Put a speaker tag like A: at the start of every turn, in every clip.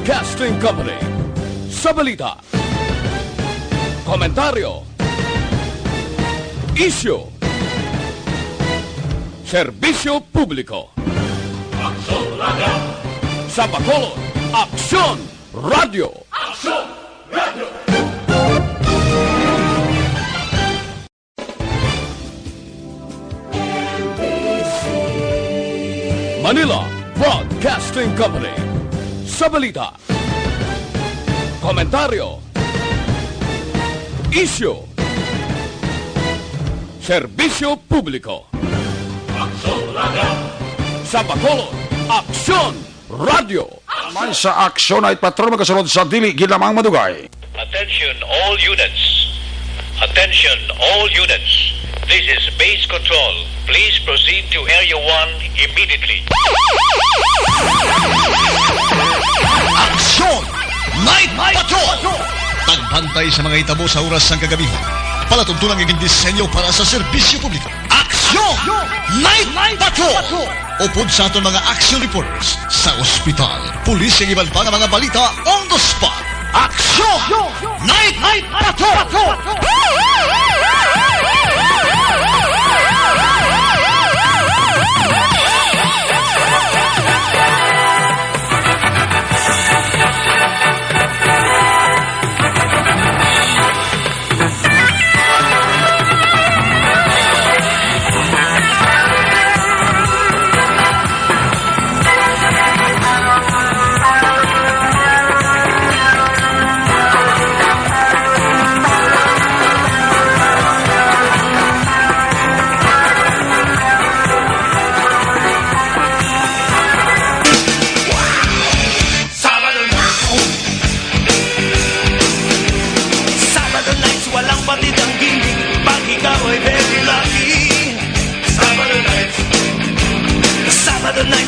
A: Broadcasting Company. Sa balita, komentaryo, isyu, serbisyo publiko.
B: Aksyon Radio!
A: Sa Bacolod, Aksyon Radio!
B: Aksyon Radio!
A: Manila Broadcasting Company. Sa balita, komentaryo, isyu, serbisyo publiko.
B: Aksyon Radio!
A: Sa Bacolod, Aksyon Radio!
C: Man sa aksyon ay patrol magasunod sa dili ginamang madugay.
D: Attention all units. Attention all units. This is base control. Please proceed to Area 1 immediately.
E: Aksyon! Night Patrol! Tagbantay sa mga itabo sa oras ng kagabihan. Palatuntunan ng disenyo para sa serbisyo publiko. Aksyon! Night Patrol! Upod sa aton mga action reporters sa ospital, pulis ang iban pa ng mga balita on the spot. Aksyon! Night Patrol!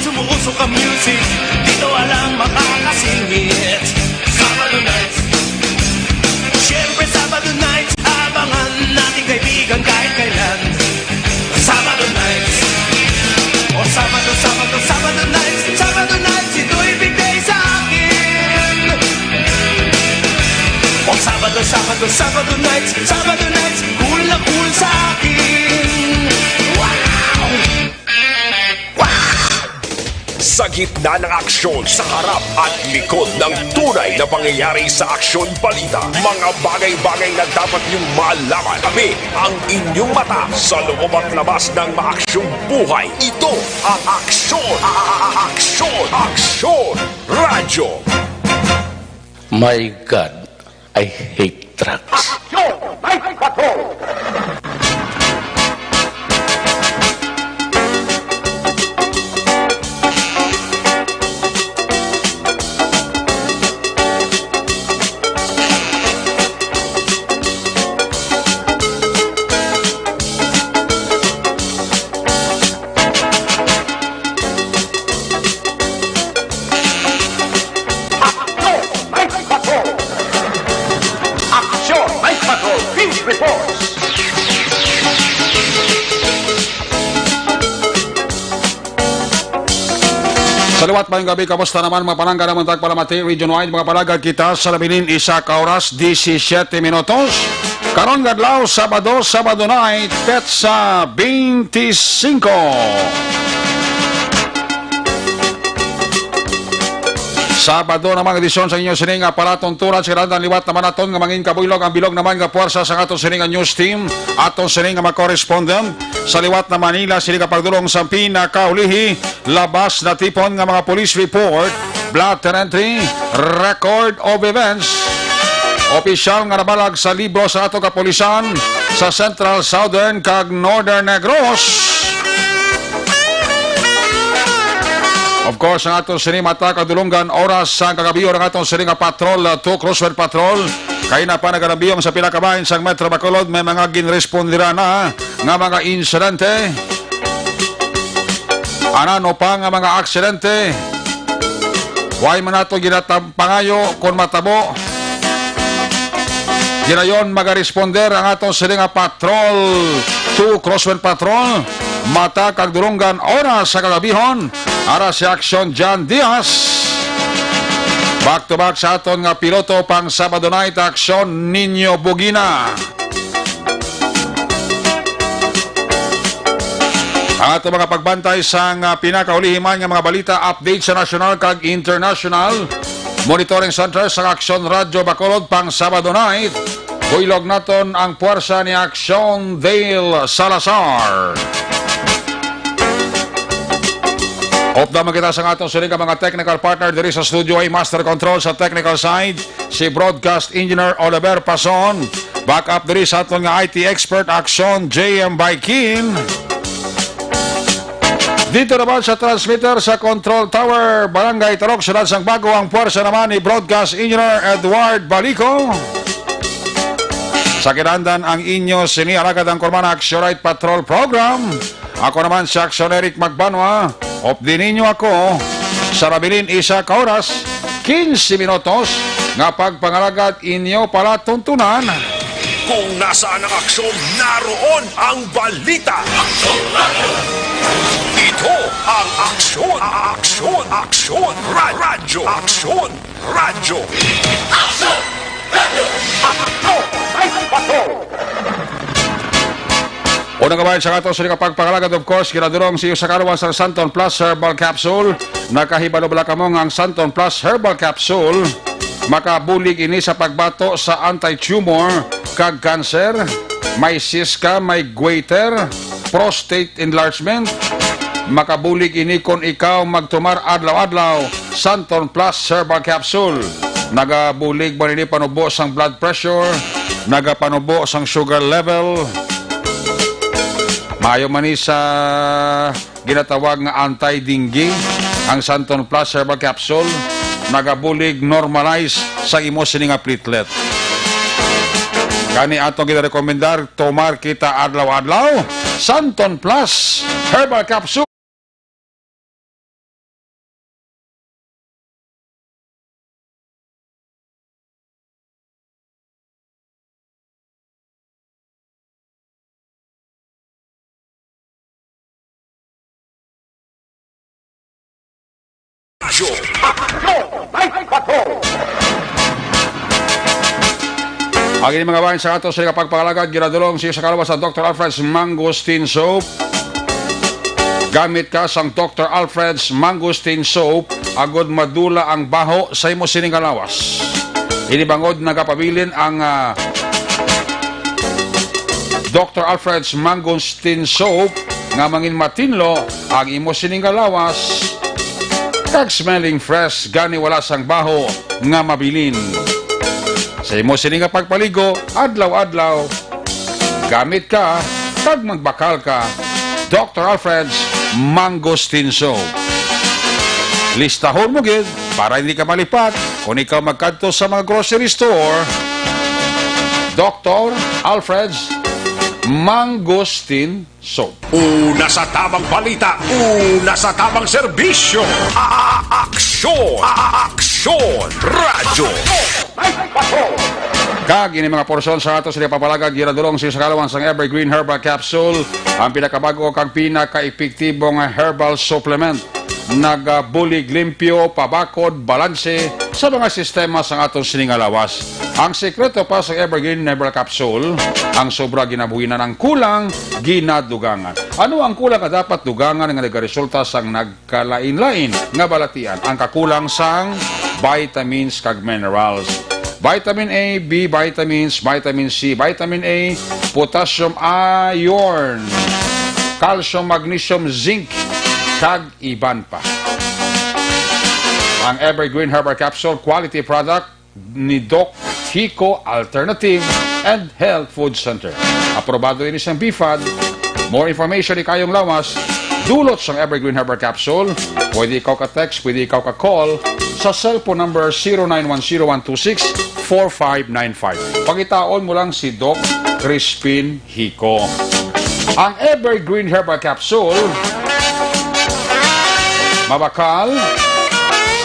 F: Sumuusok ang music, dito walang makakasingit. Sabado nights, siyempre Sabado nights, abangan nating kaibigan kahit kailan. Sabado nights, o Sabado nights, ito'y big day sa akin. O Sabado nights, cool na cool sa akin.
B: Sa gitna ng aksyon, sa harap at likod ng tunay na pangyayari sa aksyon balita, mga bagay-bagay na dapat niyong malaman. Kami ang inyong mata sa loob at labas ng maaksyong buhay. Ito ang Aksyon! Aksyon Radio!
G: My God, I hate drugs.
B: Aksyon! Night Patrol!
C: Saliwat mayong gabi, kamusta naman mga palangga ng Muntag Palamati, region-wide mga palagag kita sa labinin isa ka oras, 17 minutos. Karon gadlaw, Sabado night, petsa 25. Sabado namang edisyon sa inyong sininga palatong tulad sa kirandang liwat naman naton nga mangin kabuylog ang bilog naman nga puwersa sa atong sininga news team atong sininga mag-correspondent sa liwat na Manila sininga pagdulong sa pinakaulihi labas na tipon nga mga police report, blatter entry, record of events. Opisyal nga nabalag sa libro sa atong kapulisan sa Central, Southern kag Northern Negros. Of course, ang atong sining mata kadulungan oras sa kagabiyo ng atong sining patrol, 2 crossword patrol. Kaya na pa nagarabiyong sa pinakabahin sa Metro Bacolod, may mga ginrespondira na nga mga insidente. Anano pa nga mga aksidente. Huwag man nato ginatapangayo kung matabo. Ginayon magaresponder ang atong sining patrol, 2 crossword patrol. Mata kagdulungan oras sa kagabihon. Ara si Aksyon John Diaz. Back to back sa aton nga piloto pang Sabado night aksyon Nino Bugina. Ang ato mga pagbantay sa pinakahulihiman nga mga balita, update sa national kag international. Monitoring Center sa Aksyon Radyo Bacolod pang Sabado night. Builog naton ang puwersa ni Aksyon Dale Salazar. Opdaman kita sa atong suling mga technical partner diri sa studio ay Master Control sa technical side, si Broadcast Engineer Oliver Pason. Backup diri sa atong nga IT expert Aksyon JM Baikin. Dito naman sa transmitter sa Control Tower, Barangay Tarok, Syudad Sang Bago, ang puwersa naman ni Broadcast Engineer Edward Balico. Sa kinandan ang inyo sinialagad ang Kurmana Action Right Patrol Program. Ako naman si Aksyon Eric Magbanwa. Opdi ninyo ako sa rabilin isa ka oras, 15 minutos, nga pagpangalagad inyo pala tuntunan.
B: Kung nasaan ang aksyon, naroon ang balita. Ito ang aksyon, aksyon, aksyon, radyo, aksyon, radyo. Aksyon, radyo, aksyon, radyo.
C: Unang kabayan sa kato sa pagpangalagad, of course, kinadurong si Usakaruan sa Santon Plus Herbal Capsule. Nakahibalubala ka mo ang Santon Plus Herbal Capsule. Makabulig ini sa pagbato sa anti-tumor kag cancer. May cyst ka, may goiter, prostate enlargement. Makabulig ini kung ikaw magtumar adlaw-adlaw. Santon Plus Herbal Capsule. Nagabulig ba nini panubo sang blood pressure, nagapanubo sang sugar level. Mayo man sa ginatawag nga anti-dengue ang Santon Plus Herbal Capsule. Nagabulig normalize sa imo sini nga platelet. Kani atong gina-rekomendar tomar kita adlaw-adlaw Santon Plus Herbal Capsule. Ang inyong mga bayan sa ato sa pagpakalagad, ginadulong siya sa kalawas sa Dr. Alfred's Mangosteen Soap. Gamit ka sang Dr. Alfred's Mangosteen Soap, agod madula ang baho sa imo sining kalawas. Inibangod nagapabilin ang Dr. Alfred's Mangosteen Soap nga mangin matinlo ang imo sining kalawas. Kag smelling fresh, gani wala sang baho nga mabilin. Sa imo sini nga pagpaligo, adlaw-adlaw, gamit ka, kag magbakal ka, Dr. Alfred's Mangosteen Soap. Listahon mo gid para hindi ka malipat kung ikaw magkadto sa mga grocery store. Dr. Alfred's Mangosteen Soap.
B: Una sa tamang balita, una sa tamang serbisyo. Aksyon, aksyon, radyo.
C: Kag ini mga porsyon sa ato sila papalagad, ginadulong si Sakalawan sang Evergreen Herbal Capsule, ang pinakabago kag pinaka-epektibong herbal supplement. Nagabulig limpyo, pabakod, balanse sa mga sistema sa atong siningalawas. Ang sekreto pa sa Evergreen Herbal Capsule, ang sobra ginabuhinan ang kulang, ginadugangan. Ano ang kulang ka dapat dugangan nga nagaresulta sang nagkalain-lain nga balatian? Ang kakulang sang vitamins kag minerals. Vitamin A, B vitamins, vitamin C, vitamin A, potassium, iron, calcium, magnesium, zinc, kag iban pa. Ang Evergreen Herbal Capsule, quality product ni Doc Hico Alternative and Health Food Center. Aprobado ini siyang BFAD. More information ikayong lawas, dulot sang Evergreen Herbal Capsule. Pwede ikaw ka-text, pwede ikaw ka-call sa cellphone number 0910-126-4595. Pagitaon mo lang si Doc Crispin Hico. Ang Evergreen Herbal Capsule, mabakal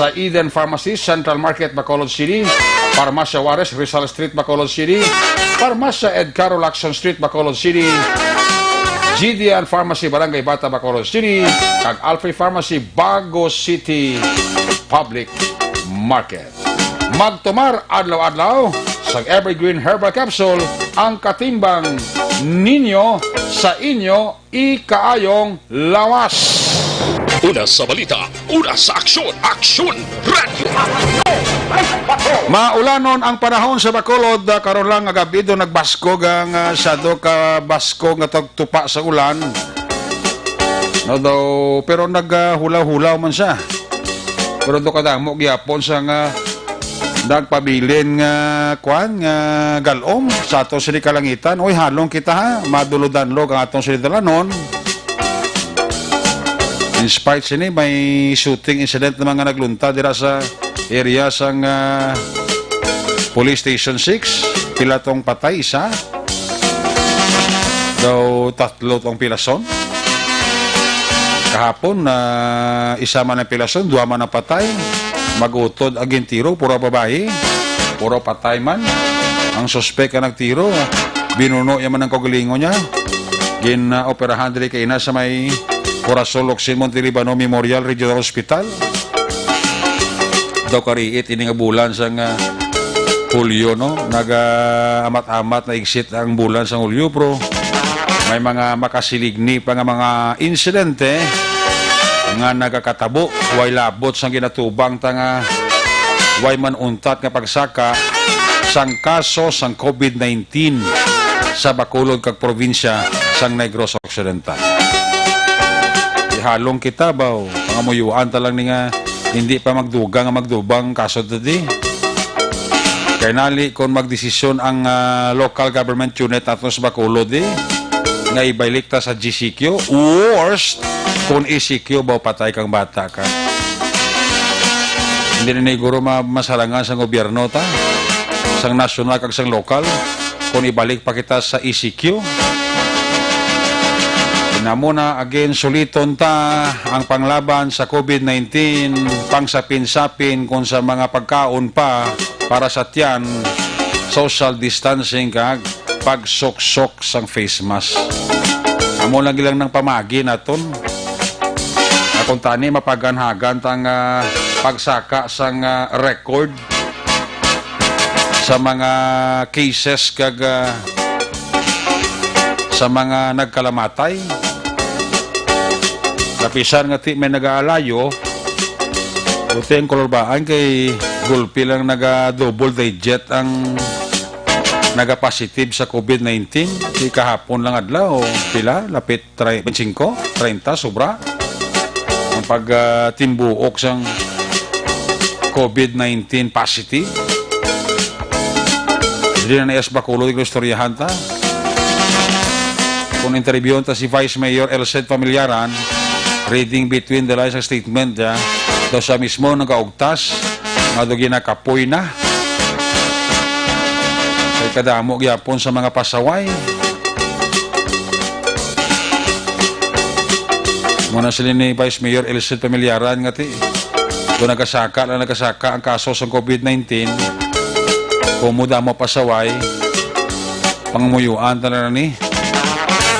C: sa Eden Pharmacy, Central Market, Bacolod City, Farmacia Juarez, Rizal Street, Bacolod City, Farmacia Ed Caro, Lacson Street, Bacolod City, GDN Pharmacy, Barangay Bata, Bacolod City, kag Alfred Pharmacy, Bago City Public Market. magtumar adlaw-adlaw sa Evergreen Herbal Capsule ang katimbang ninyo sa inyo ikaayong lawas.
B: Una sa balita, una sa aksyon, Aksyon Radio.
C: Maulanon ang panahon sa Bacolod, karon lang nga gabi do nagbaskog ang sado ka baskog nga tagtupa sa ulan. No daw, pero naghulaw-hulaw man siya. Pero do kadamo gyapon sa nga nagpabilin nga kwan nga galom sa aton sini kalangitan. Oy halong kita ha, maduludanlog ang atong sini dalanon. In spite sini may shooting incident na mga naglunta dira sa area sang Police Station 6. Pila tong patay, isa. Daw tatlo tong pilason. Kahapon na isa man ang pilason, dua man ang patay. Magutod aging tiro, puro babae. Puro patay man. Ang suspect na nagtiro, binuno yaman ang kagalingo niya. Gin-operahan dili kay ina sa may Corazon Locsin Montelibano Memorial Regional Hospital. Daw kariit ini nga bulan sang Hulyo, no? Naga-amat-amat na exit ang bulan sang Hulyo, bro. May mga makasiligni pa nga mga insidente nga nagakatabo, way labot sang ginatubang tanga way man untat nga pagsaka sang kaso sang COVID-19 sa Bacolod kag probinsya sang Negros Occidental. Ihalong kita ba pangamuyuan talang ni nga hindi pa magdubang kaso tadi. Kaya nali kung magdesisyon ang local government unit ato sa Bacolod nga ibalik ta sa GCQ, worst kung ECQ ba patay kang bata ka. Hindi na siguro masalangan sa gobyerno ta, sang national kag sang local, kung ibalik pa kita sa ECQ. Muna again suliton ta ang panglaban sa COVID-19, pangsapin-sapin kung sa mga pagkaon pa para sa tiyan, social distancing kag pagsoksok sang face mask. Amo lang ilang ng pamagi naton. Kung tani mapaganhagan tang pagsaka sang record sa mga cases kag sa mga nagkalamatay. Lapisan nga ti may nag-aalayo, buti ang kolorbaan kay gulpi lang naga-double digit ang naga-positive sa COVID-19. Di kahapon lang adlaw, pila, lapit 25, 30, sobra. Ang pag-timbuok sang COVID-19 positive. Hindi na na-es Bacolod yung istoryahan ta. Kung interviewon ta si Vice Mayor Elced Familiaran, reading between the lines ng statement niya, daw siya mismo nag-augtas, nga daw ginakapoy na. Kay kadamo gyapon sa mga pasaway. Muna sila ni Vice Mayor Elced Familiaran nga ti, doon nagkasaka ang kaso sa COVID-19, kumuda mo pasaway, pangmuyuan talaga ni,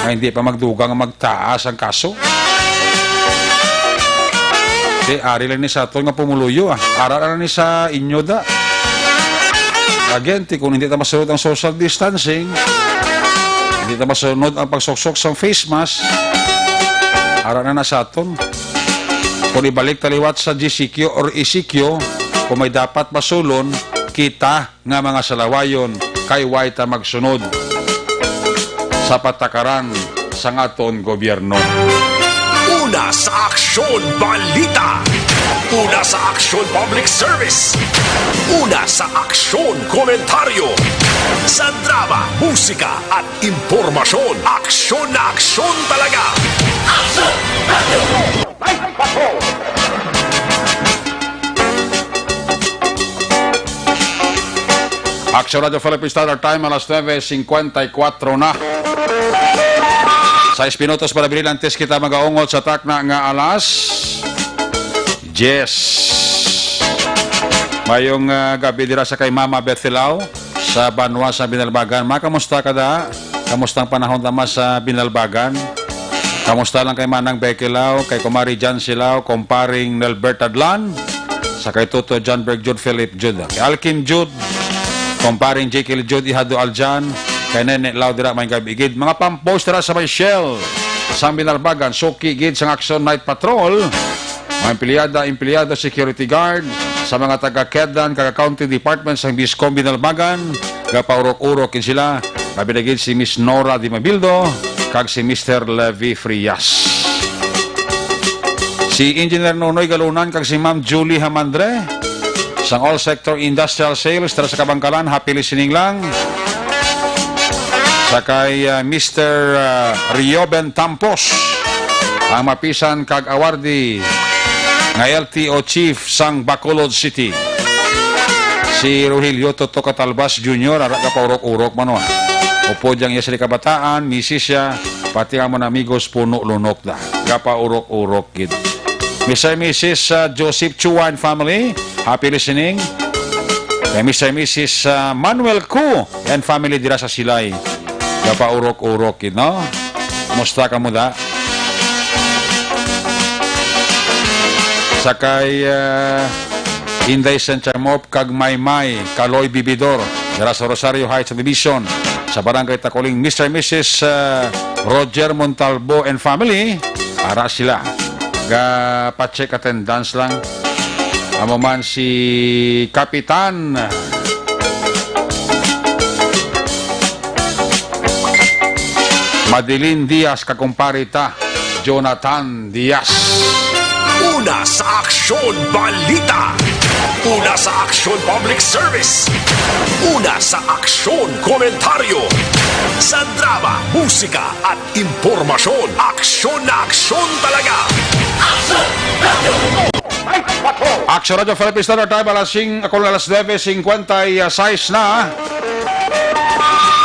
C: hindi pa magdugang magtaas ang kaso. Ari lang ni sa ato nga pumuluyo. Ara lang ni sa inyo da. Again, kung hindi ta masunod ang social distancing, hindi ta masunod ang pagsoksok sa face mask, ara na sa aton. Kung ibalik taliwat sa GCQ or ECQ, kung may dapat masulon, kita nga mga salawayon kay way ta magsunod sa patakaran sa aton gobyerno.
B: Una sa Aksyon Balita. Una sa Aksyon Public Service. Una sa Aksyon Komentaryo. Sa drama, musika at impormasyon. Aksyon na aksyon talaga. Aksyon!
C: Aksyon Radio Philippine Standard Time, alas 9:54 na. 6 minutos para bilin antes kita magaungot sa takna nga alas 10. Mayong gabi dira sa kay Mama Bethelao sa Banwa sa Binalbagan. Kamusta kada? Kamusta ang panahon tama sa Binalbagan? Kamusta lang kay Manang Bethelao, kay Kumari Jan Silao, Comparing Nelbert Adlan, Sakay Toto, John Berg, Jude, Philip, Jude. Kay Alkin, Jude, comparing Jekyll, Jude, Ihado, Aljan, kay Nene, Laudera, may kabigid. Mga pampost na sa may Shell, sa Binalbagan, Suki, Gid, sa Action Night Patrol, mga empleyado, security guard, sa mga taga-Kedan, County Department, sa Biscom, Binalbagan, kapaurok-urok sila, kabinagid si Miss Nora Di Mabildo, kag si Mr. Levi Frias. Si Engineer Nonoy Galunan kag si Ma'am Julie Hamandre sang All Sector Industrial Sales tara sa Kabangkalan, happy listening lang. Sakay Mr. Rioben Tampos ang mapisan kag awardi nga LTO Chief sang Bacolod City. Si Rogelio Toto Catalbas Jr. ara ka paurok-urok mano. Upo diyang iya sa kabataan, misis siya, pati ang mga amigos puno lunok da. Gapa urok-urok gid. Mr. and Mrs. Joseph Chua and family, happy listening. Kay Mr. and Mrs. Manuel Ku and family dira sa Silay. Gapa urok-urok gid, no? Musta ka mo da? Sakay Inday Sanchamop kag Maymay Kaloy Bibidor dira sa Rosario Heights Division sa Barangay Tacoling. Mr. and Mrs. Roger Montalbo and family, ara sila. Pa-check attendance lang. Amo man si Kapitan Madeline Diaz kakumparita Jonathan Diaz.
B: Una sa Aksyon Balita. Una sa Aksyon Public Service. Una sa Aksyon Komentaryo. Sa drama, musika at impormasyon. Aksyon na aksyon talaga.
C: Action Radio Philippines Standard Time alas 9:56 na.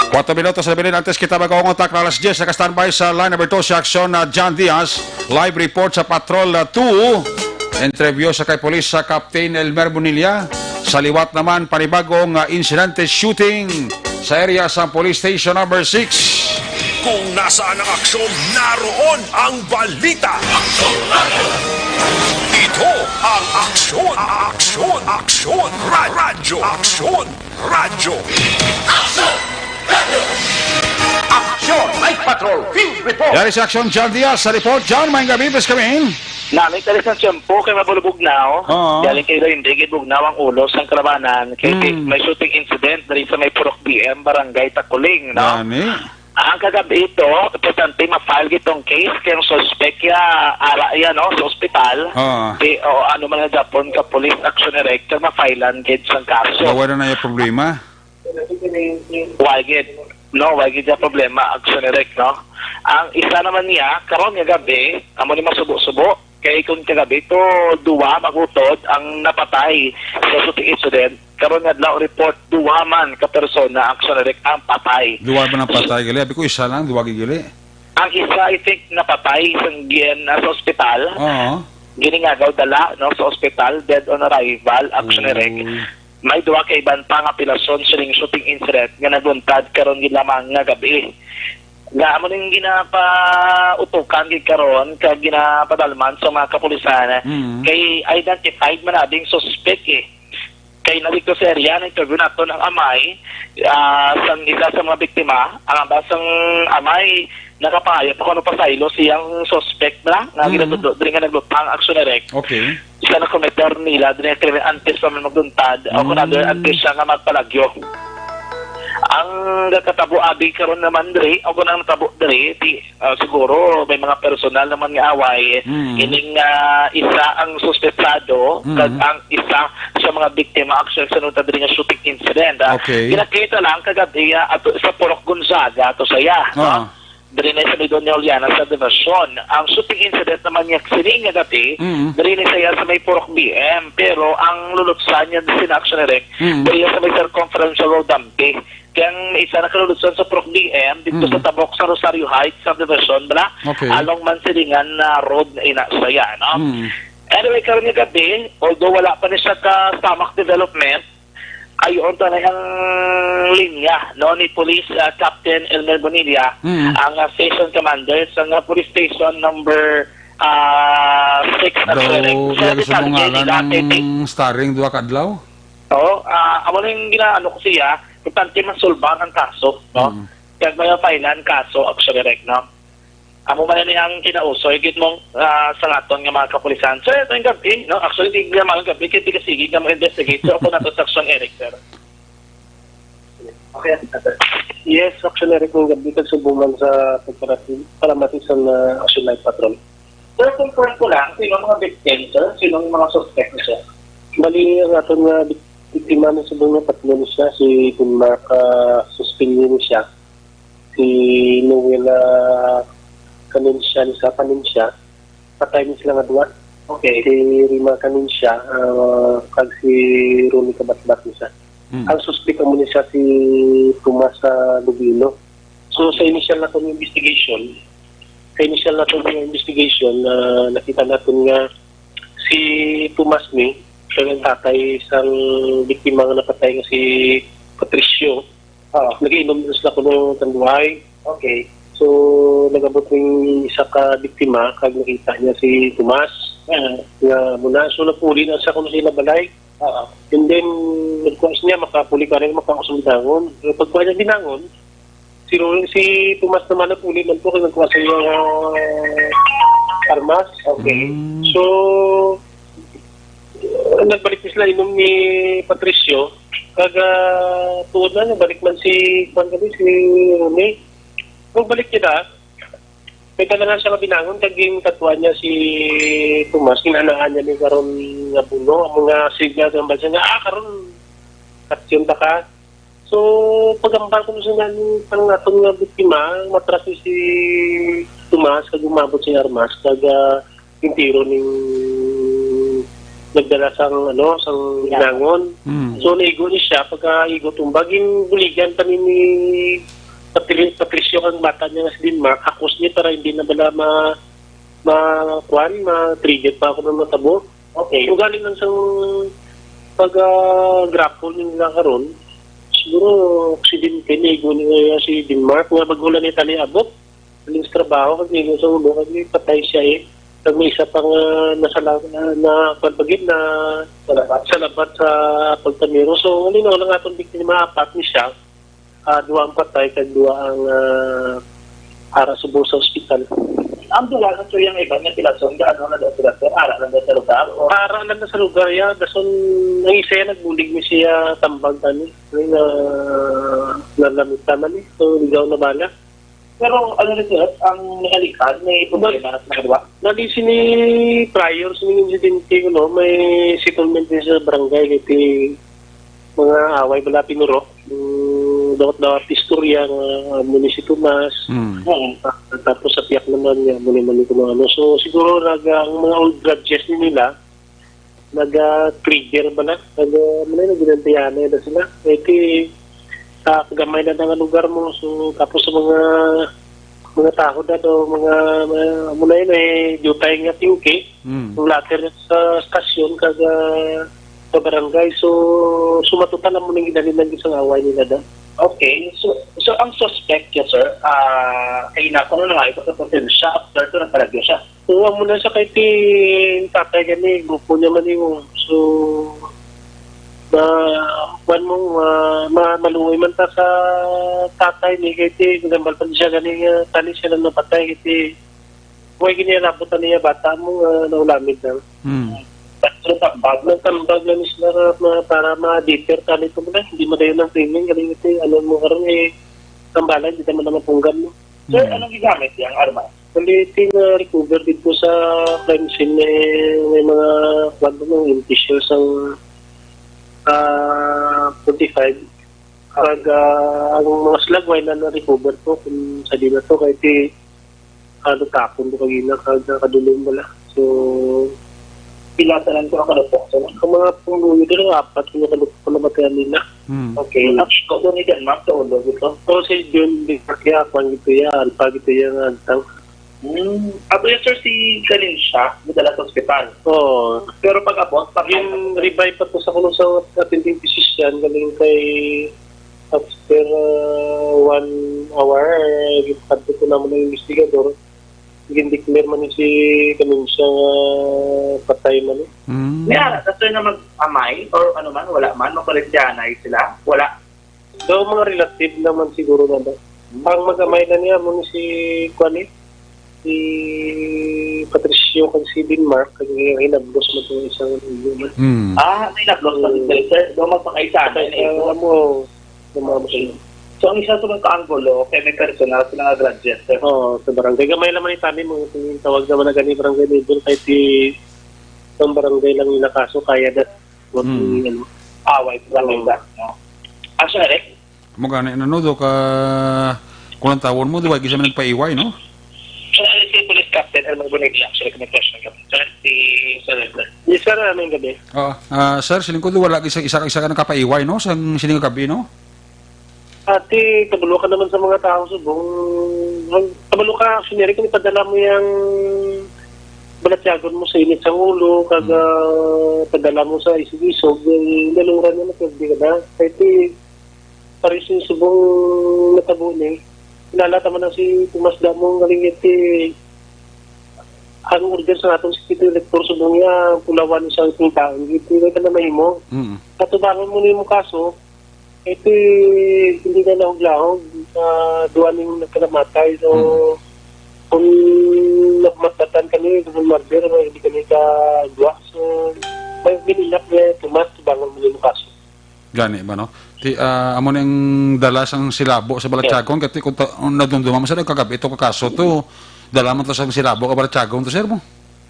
C: 4 minutos sa bilin antes kita mag-contact na alas 10 naka-standby sa line number 2 si Aksyon John Diaz. Live report sa Patrol 2. Interview sa kay Police sa Captain Elmer Bonilla. Sa liwat naman panibagong insidente shooting sa area sa Police Station number 6.
B: Kung nasaan ang aksyon, naroon ang balita. Ito ang aksyon, aksyon, aksyon, radyo, aksyon, radyo.
A: Action Night Patrol Field Report.
C: Yari si Aksyon John Diaz sa report. John, may gabi, please come in.
H: Namin talis ng tiyempo kay Mabulubugnaw.
C: Oo.
H: Galing kayo hindi Bugnaw ang ulos ng kalabanan. Kay may shooting incident dari sa may Purok BM, Barangay Taculing, no?
C: Yani.
H: Ang kagabi ito, importante ma-file itong case kay ang suspect ara yan, no, sa ospital.
C: Oo.
H: O ano man nga Japon ka police action director ma-filean gid sa kaso.
C: Wala na yung problema.
H: Wagid. No, wagid yung problema action direct, no? Ang isa naman niya, karon nga gabi, amo ni masubo-subo, kay kung kagabi to duwa magutod ang napatay sa shooting incident. Karon nga law report duwa man ka persona action direct ang patay.
C: Duwa ba ng patay gali? Abi ko isa lang, duwa gili.
H: Ang isa I think napatay sa ospital.
C: Oo.
H: Giningagaw dala no sa ospital, dead on arrival action direct. May duwa kay iban pa nga pilason sining shooting incident nga naguntad karon gid lamang nga gabi. Nga amo ning ginapautukan gid karon kag ginapadalman sa mga kapulisan kay identified man na ding suspect kay nalito sa area na interview nato ng amay sa isa sa mga biktima. Ang basang amay nakapayat kung ano pa sa ilo siyang suspect na nga ginadudod rin nga naglutang action direct.
C: Okay.
H: Siya na committer nila dinetri antes pa man magduntad o kung antes siya nga magpalagyo. Ang katabo abi karon naman diri o kung ang natabo diri siguro may mga personal naman nga away ining isa ang suspetsado kag ang isa sa mga biktima actually sa nota diri nga shooting incident.
C: Okay.
H: Ginakita lang kagabi ato sa Purok Gonzaga ato saya no? Diri na sa Doña Juliana sa Division. Ang shooting incident naman niya sining nga dati, diri na siya sa may Purok BM, pero ang lulutsan niya sa action direct, diri sa may circumferential road Dampi. Kaya ang isa na kalulutsan sa Purok BM, dito sa Tabok sa Rosario Heights sa Division, bala, along Mansilingan na road na inasaya, no? Anyway, karon nga gabi, although wala pa ni siya ka stomach development, ayon na ang linya no ni Police Captain Elmer Bonilla ang station commander sa police station number 6 na
C: Daw, iya gusto mo nga
H: dati.
C: ng starring duwa kadlaw?
H: Oo, amo na yung ginaano ko siya, importante masulba ang kaso, no? Kaya may failan kaso, actually, right, no? Amo man yan ang kinauso, higit mong sa laton ng mga kapulisan. So, ito yung gabi, no? Actually, di naman yung gabi, kaya sige na ma-investigate. So, ako na to sa action, Eric, sir. Okay,
I: Yes, actually, Eric, yung gabi kagsubuman sa pagparating para matisan na Action Night Patrol.
H: Sir, confirm ko lang, sino mga victims, sir? Sino mga suspect niya, sir?
I: Bali, ang aton nga biktima ng subong na tatlo siya, si Mark Suspinyo siya, si Noel Kaninsya, sa Kaninsya, patay niya sila nga duwa.
H: Okay.
I: Si Rima Kaninsya, kag si Ronnie Kabatbat niya. Ang suspect mo niya si Tomas Lubino. So sa initial na itong investigation, nakita natin nga si Tomas ni, siya ng tatay, isang biktima nga napatay nga si Patricio. Nag-iinom din sila ko ng tanduhay.
H: Okay.
I: So, nagabot ng isa ka biktima, kag nakita niya si Tomas, nga muna. So, napuli na sa kung sila balay. And then, nagkuwas niya, makapuli ka rin, makakusong binangon. Pagkuha niya binangon, si Tomas naman napuli man po, kaya nagkuwas niya armas. Okay. So, nagbalik sila inom ni Patricio, kag tuod na, nabalik man si Rene. Kung balik niya na, may talaga siya kabinangon, kaging katwa niya si Tomas, kinanaan niya ni karon nga buno, ang mga signal ng bansa nga, karon katsyon ta ka. So, pagambal ko sa nga pangatong nga biktima, matras si Tomas, kag umabot si Armas, kag yung tiro ning nagdala sang binangon. So, naigo ni siya, pagka igo tumbaging buligan kami ni Patricio kang bata niya nga si Denmark, hakos niya para hindi na bala ma-trigger pa ako ng matabo.
H: Okay.
I: Yung galing lang sa pag-grapple nila karon, siguro aksidente nigo niya si Denmark, nga bagulan ni Tali abot, aling sa trabaho, kag nigo sa ulo, kag patay siya kag may isa pang na pagpagid na salabat sa pagtamiro. So, lang atong biktima, apat ni siya, duwa ang patay, kag duwa ang ara subo sa ospital.
H: Ang dula sa yung iba nga pilason, gaano na daw sila, sir? Ara lang daw sa lugar?
I: Ara lang na sa lugar, ya. Dason, ang isa nagbulig mo siya tambag tani. Nalamit naman So, ligaw na bala.
H: Pero ano rin sir, ang nakalikad, may problema na sa nagawa?
I: Nali sini prior, sini insidente ko, no? May settlement din sa barangay, kiti mga away bala pinuro. Dawat istorya ng muni si Tomas. Tapos sa piyak naman niya, muni ko ng ano. So siguro ang mga old grudges nila, nag-trigger ba na? Nag-ginantiyan na sila. Iti, sa kagamay na ng lugar mo. So tapos sa mga tao na do, muna yun jutay nga tingki. Yung later sa stasyon, sa barangay. So sumatutan na muna yung ginalinan isang away nila da.
H: Okay, so ang suspect niya, sir, ay nakuha na nga ito sa potensya after ito nagparagyo siya.
I: Tuwa mo na sa kay tatay gani, grupo niya man yung so maluwi man ta sa tatay ni kay nagambal pa siya gani tali siya lang napatay kay huwag ginirabutan niya bata mo naulamid na. Tambag na sila para ma-deter ka nito mo na. Hindi mo na yun ang training. Galing ito, mo karoon tambalan, hindi naman punggan mo.
H: Sir, anong gigamit yung armas?
I: Kaliting recover dito sa crime scene may mga ng tissues ang 45. Pag ang mga slagway na na-recover po kung sa di na to, kahit tapon ko kagina, kadulong wala. So,
H: pilatanan ko ang kalupok. So,
I: ang mga pungluyo doon, 4 kung nakalupok ko na material nila.
H: Okay. Ako doon ni Denmark sa ulo dito.
I: So, si John Kaya, kung ito yan, alpa ito yan, antang.
H: Abo yan, sir, si Kalinsya, madala sa ospital.
I: Oo.
H: Pero pag abot,
I: yung revive pa po sa kulong sa attending physician, galing kay after 1 hour, ipagod ko naman ng investigador. declare man ni si kanun siya patay man.
H: Yeah, that's na mag-amay or ano man, wala man, mapalit-yanay sila. Wala.
I: So, mga relative naman siguro na ba? Ang mag-amay na niya mo ni si Kwani, si Patricio kag si Denmark, kag hinablos mo itong isang human.
H: May nag-loss na sir. Doon magpakaisada na ito.
I: Alam mo, lumama siya.
H: So, ang isa ito ng kaanggulo, kaya may personal sila nga graduate. Sir.
I: Oo, sa barangay. Gamay naman itami mo. Tawag naman na gani barangay na doon kahit itong barangay lang yung nakaso, kaya na.
H: Away, barangay that. No? Actually,
C: Mo gani ano do ka kulang tawon mo duwa gisa man nagpaiway no?
H: si Police Captain Elmer Boneglia, actually, kami question ka. Si Senator.
I: Yes, sir, aming gabi.
C: Sir, siling ko wala isa ka nakapaiway no sa sining gabi no?
I: Ate, kabalo ka naman sa mga tao subong. Kabalo ka, siniri kung ipadala mo yung balatyagon mo sa init sa ulo, kaga padala mo sa isig-isog, laluran na nakagdi ka na. Kahit paris yung subong natabo niya. Pinalata mo na si Tomas Damong ngalingit ang order sa atong security elector subong niya, pulawan sa itong taon. Hindi ka na mahimo. Katubangan mo na yung kaso, ito hindi na lahog-lahog sa duwaning nagkalamatay. So, kung nagmatatan kami, kung murder, hindi kami ka-duwa. So, may binilap niya, Tomas, tubangan mo yung kaso.
C: Gani ba no? Amo nang dalas ang silabo sa Balatyagon kati kung nadumduma mo sa kagabi ito kakaso to dala mo to sa silabo ka Balatyagon to sir mo.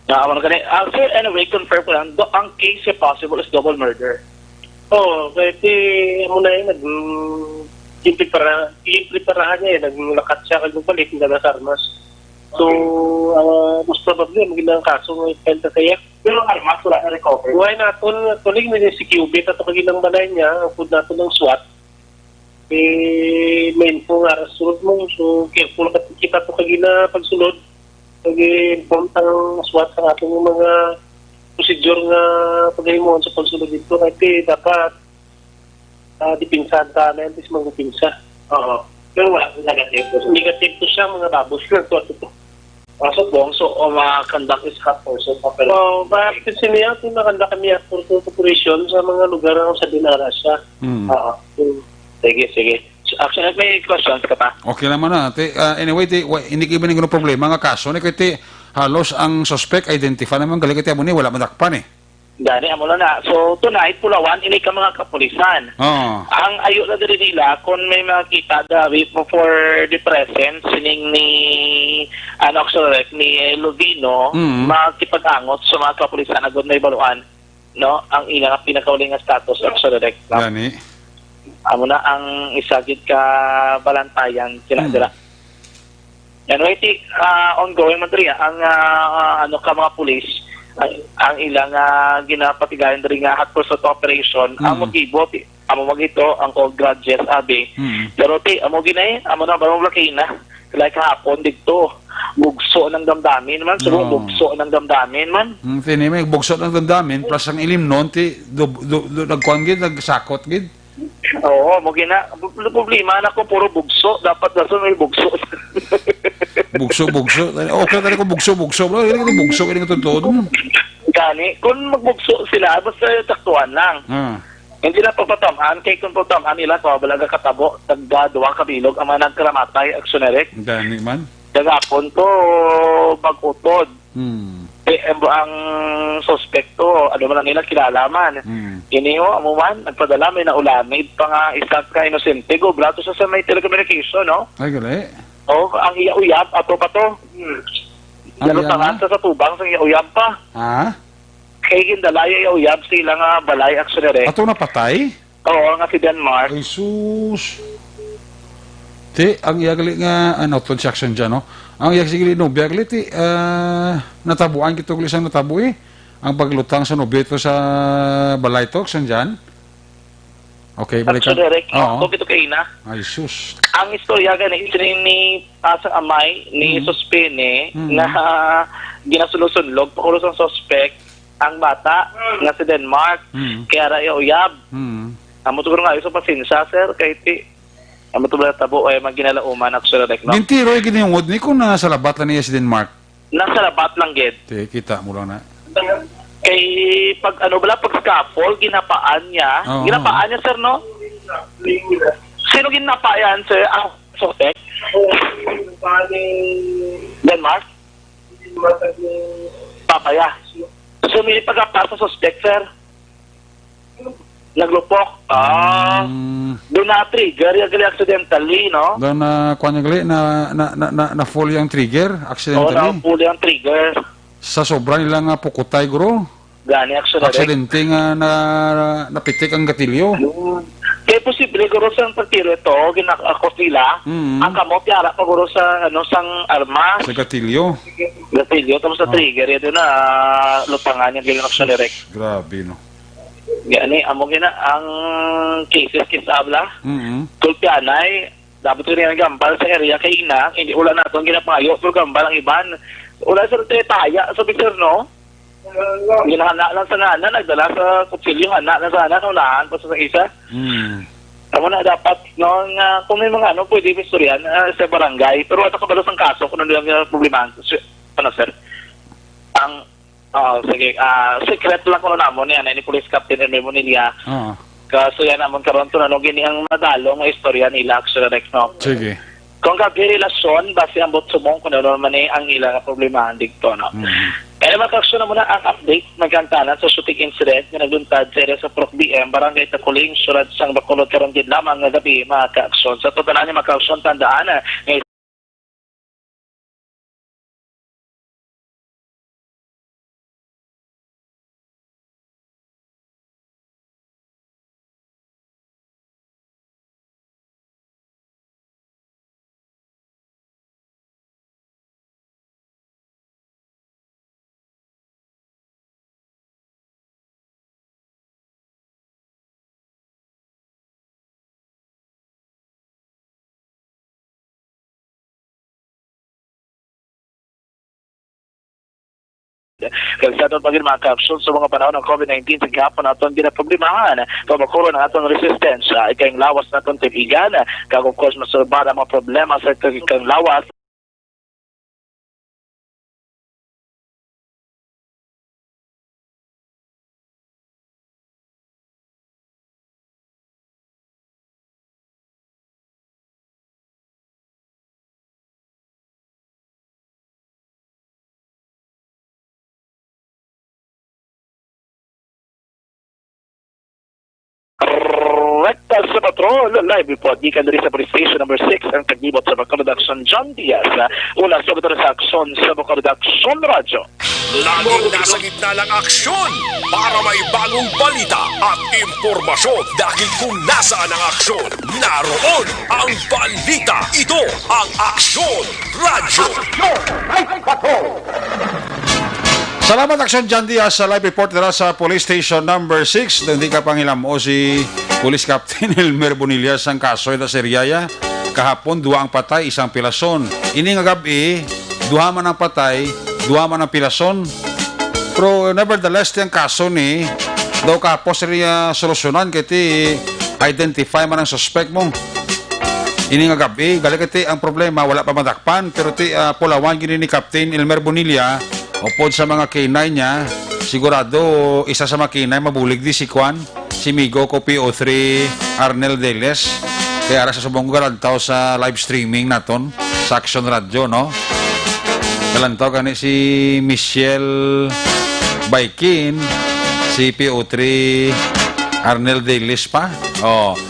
H: Sir, anyway, confirm ko lang, ang case if possible is double murder.
I: Oo, kahit mo na yun, nag-impreparahan niya naglakat siya kag balik na nasa armas. So, most probably, magiging ang kaso ng penta kaya.
H: Pero ang armas, wala na recover.
I: Buhay natin, tulig na si Cubit at kagilang balay niya, ang food natin ng SWAT. Main po nga rasulod mo, so careful kita ito kagina pagsunod. Pag-inform ang SWAT sa ating mga procedure nga paghimuan sa pagsunod dito. Kasi dapat dipinsahan ka na, at least magpinsa.
H: Oo. Pero wala, negative.
I: Negative to siya, mga babos. Ito.
H: So, conduct is cut person pa pala.
I: Bakit siniya kung nakanda kami at operation sa mga lugar sa Dinara siya.
H: Oo. Sige. Actually, may questions ka pa?
C: Okay naman na. Anyway, hindi ka ba nang problema nga kaso ni kati halos ang suspect identify naman gali kati amo ni wala madakpan
H: Gani, amo na. So, tonight, Pulawan, ini ka mga kapulisan. Ang ayo na diri nila, kung may makita David for the present, sining ni ni Lovino, makipag-angot sa mga kapulisan agad may baluan, no? Ang ilang pinakauling nga status Oxolorec.
C: Gani.
H: Amo na ang isagid ka balantayan sila dira. Anyway, ongoing man diri ang ka mga pulis ang ilang ginapatigayan diri nga hot pursuit operation ang motibo amo magito ang old grudges abi pero amo ginay amo na barong lakay na like hapon dito bugso ng damdamin man bugso ng damdamin man
C: tini may bugso ng damdamin plus ang ilim non nagkuan gid nagsakot gid.
H: Oo, mo gina problema na ko puro bugso dapat dason may bugso.
C: bugso. Okay tali ko bugso. Bro, ini bugso ini totoo.
H: Gani, kung magbugso sila basta taktuan lang. Hindi na pagpatamaan kay kung pagpatamaan nila ko balaga katabo tagda duwa ka bilog ang mga nagkaramatay aksyoneric.
C: Gani man.
H: Dagapon to bagutod. Ang suspekto, ano man nila kilalaman. Iniho, amuman, nagpadala, may naulamid pa nga isang ka inosente. Go, blato sa may telecommunication, no?
C: Ay, gali.
H: Oo, ang iya-uyab, ato pa to. Lalo tangasa sa tubang, sa iya-uyab pa. Kaya gindalaya iya-uyab sila nga balay aksyonere.
C: Ato napatay?
H: Oo, nga si Denmark.
C: Ay, sus. Ang iyagali nga, transaction dyan, no? Ang iyagali no, biyagali, natabuan kito isang natabu ang paglutang sa nobyeto sa balay talk, saan dyan? Okay, balikan.
H: Aksyonere, ito kayo na.
C: Ay, sus.
H: Ang istorya gani, ni asang amay, ni Sospene, na ginasulosunlog, pakulos ang suspect, ang bata, nga si Denmark, kaya rayo uyab. Amo siguro nga, iso pasinsa, sir, kahit amo to tabo ay maginalauman aksyonere, no?
C: Gintiro ay giniyungod ni kung nasa labat na niya si Denmark.
H: nasa labat lang gid.
C: Di, kita mo lang na.
H: Kay pag pag scaffold ginapaan niya.
C: Oo.
H: Ginapaan niya, sir, no? Sino ginapaan, sir? Ang suspect? Denmark? Papaya. So, may pagkapar sa suspect, sir. Naglupok. Doon na-trigger, yung accidentally, no?
C: Doon na, kuha niya gali, na full yung trigger,
H: Oo,
C: accidentally.
H: na-pull yung trigger.
C: Sa sobra nilang pukutay, guro.
H: Gani, accident.
C: Aksidente nga napitik ang gatilyo.
H: Kaya posible, guro sa pagtiro ito, ginakakos nila, ang kamot, yara pa, guro sa, sang armas.
C: Sa gatilyo.
H: Gatilyo, tapos sa trigger, yun na, lupangan yung ginaksalerek.
C: Grabe, no?
H: Gani, amo gina, ang cases kisabla,
C: Mm-hmm.
H: tulpianay, dapat ko rin ang gambal sa area kay ina, hindi ulan na ito, ang ginapangayo, pero gambal ang iban. Ulan sa taya, sabi sir, no? Ginahana lang sa nana, nagdala sa kutsilyo, hana lang sa nana, unahan pa sa isa. Tama na dapat, no, kung may mga pwede istoryan sa barangay, pero ito kabalos ang kaso, kung ano yung problema, ano sir, ang, sige, secret lang ko na namon yan, ni Police Captain Hermel Bonilla, kaso yan namon karon to, ano, gini ang madalo, mga istorya nila, actually, no?
C: Sige.
H: Kung relasyon, base ang botsumong, kung ano naman ang ilang problema dito, no? Kaya naman kaksyon na muna ang update nagkantanan sa shooting incident na nagluntad sa area sa Proc BM, Barangay Takuling, Surad sang Bacolod karon din lamang nga gabi mga kaaksyon. Sa totalan niya mga kaaksyon, tandaan na kalsadon pagin mga capsule sa mga panahon ng COVID-19 sa gihapon naton ginaproblemahan pabakuro ng atong resistensya ikang lawas naton tibigan kag of course masulbada mga problema sa ikang lawas rekta sa patrol, live report gikan diri sa police station number 6 ang kagnibot sa Bacolod Action John Diaz. Una sa betul sa aksyon sa Bacolod Action Radyo.
B: Laging nasa gitna ng aksyon para may bagong balita at impormasyon dahil kung nasaan ang aksyon, naroon ang balita. Ito ang Aksyon Radyo.
C: Salamat Aksyon John Diaz sa live report nila sa police station number 6. Hindi ka pangilam o si Police Captain Elmer Bonilla sang kaso ita sa Riyaya. Kahapon, 2 ang patay, 1 pilason. Ini nga gabi, 2 man ang patay, 2 man ang pilason. Pero nevertheless, yung kaso ni, daw kapos rin solusyonan kiti identify man ang suspect mo. Ini nga gabi, gali kiti ang problema, wala pa madakpan, pero ti pulawan gini ni Captain Elmer Bonilla, upod sa mga K9 niya, sigurado isa sa mga K9 mabulig di si Kwan, si Migo ko PO3 Arnel Deles. Kaya ara sa subong galantaw sa live streaming naton sa Aksyon Radio, no? Galantaw kani si Michelle Baikin, si PO3 Arnel Deles pa.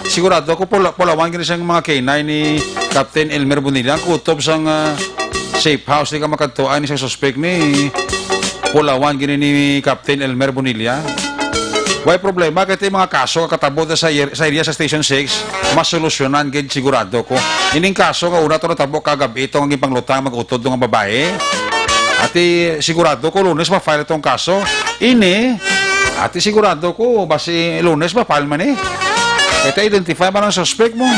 C: Sigurado ko pulawan gini sang mga K9 ni Captain Elmer Bonilla kutob sang safe house di ka makatuan ni sa suspect ni pulawan gini ni Captain Elmer Bonilla. Why problema kaya mga kaso katabot sa area sa Station 6 masolusyonan gid sigurado ko. Ining kaso nga una to natabo kagabi ito ang ipanglutang mag-utod ng babae. Ati sigurado ko Lunes ma-file itong kaso. Ini ati sigurado ko basi Lunes ma-file man eh. Kaya identify man ang suspect mo.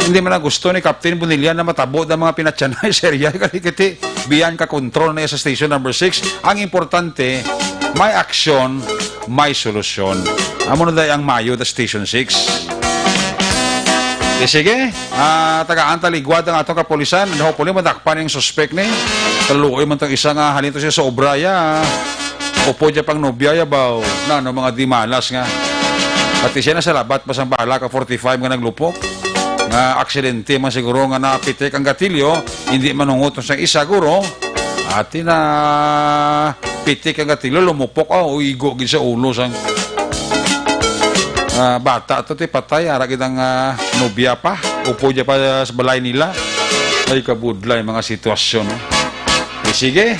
C: Hindi man na gusto ni Captain Bonilla na matabo ng mga pinatsanay sa area kasi kiti biyan ka control na sa station number 6. Ang importante, may aksyon, may solusyon. Amo na ang mayo da station 6. Sige, taga-antaligwad ang atong kapulisan. Hopefully, madakpan yung suspect ni. Taluoy man itong isa nga halito siya sa obraya. Upo dyan pang nobya yabaw. No, mga di malas nga. Pati siya na sa labat, pasang bahala ka 45 nga naglupok. Nga aksidente man siguro nga napitik ang gatilyo. Hindi manungot sa isa guro. At na pitik ang gatilyo, lumupok. Uigo gid sa ulo sang bata ito patay, haragid ang nobya pa, upo dyan pa sa balay nila. Ay kabudlay mga sitwasyon. Sige,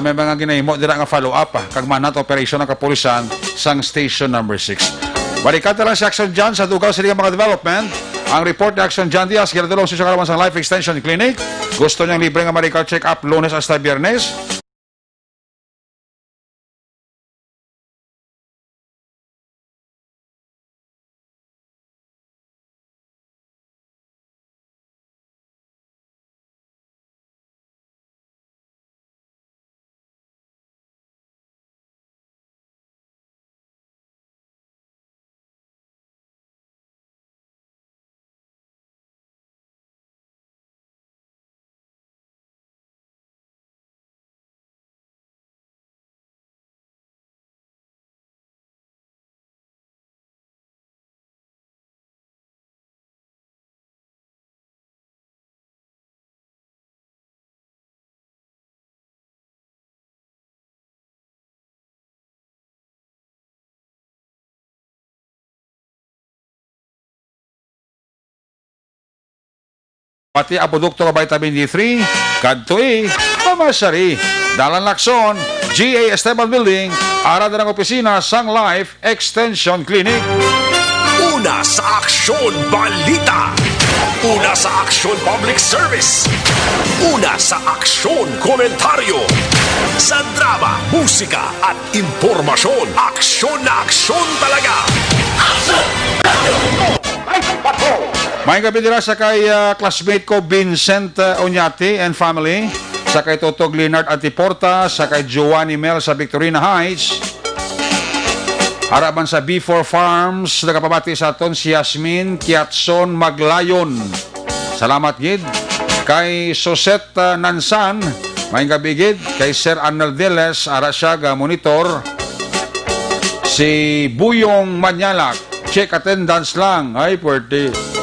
C: may mga ginahimo dira nga follow up kag manat operation ng kapulisan sang station number 6. Barikata lang si Action John sa dugaw sa mga development. Ang report ni Action John Diaz, ginadulong sa karawan sang Life Extension Clinic. Gusto niyang libre nga medical check-up Lunes hasta Biyernes. Pati ang produkto ng vitamin D3, kadtoy, pamasari, Dalan Lacson, GA Esteban Building, arad ng opisina, Sang Life Extension Clinic.
B: Una sa Aksyon Balita. Una sa Aksyon Public Service. Una sa Aksyon Komentaryo. Sa drama, musika at impormasyon. Aksyon na aksyon talaga.
C: May gabi dira sa kay classmate ko Vincent Oñate and family, sa kay Totog Leonard Antiporta, sa kay Giovanni Mel sa Victorina Heights. Harapan sa B4 Farms, nagapabati sa aton si Yasmin Kiatson Maglayon. Salamat gid. Kay Soset Nansan, may gabi gid. Kay Sir Arnel Deles, ara siya ga monitor. Si Buyong Manyalak, check attendance lang. Ay, pwede.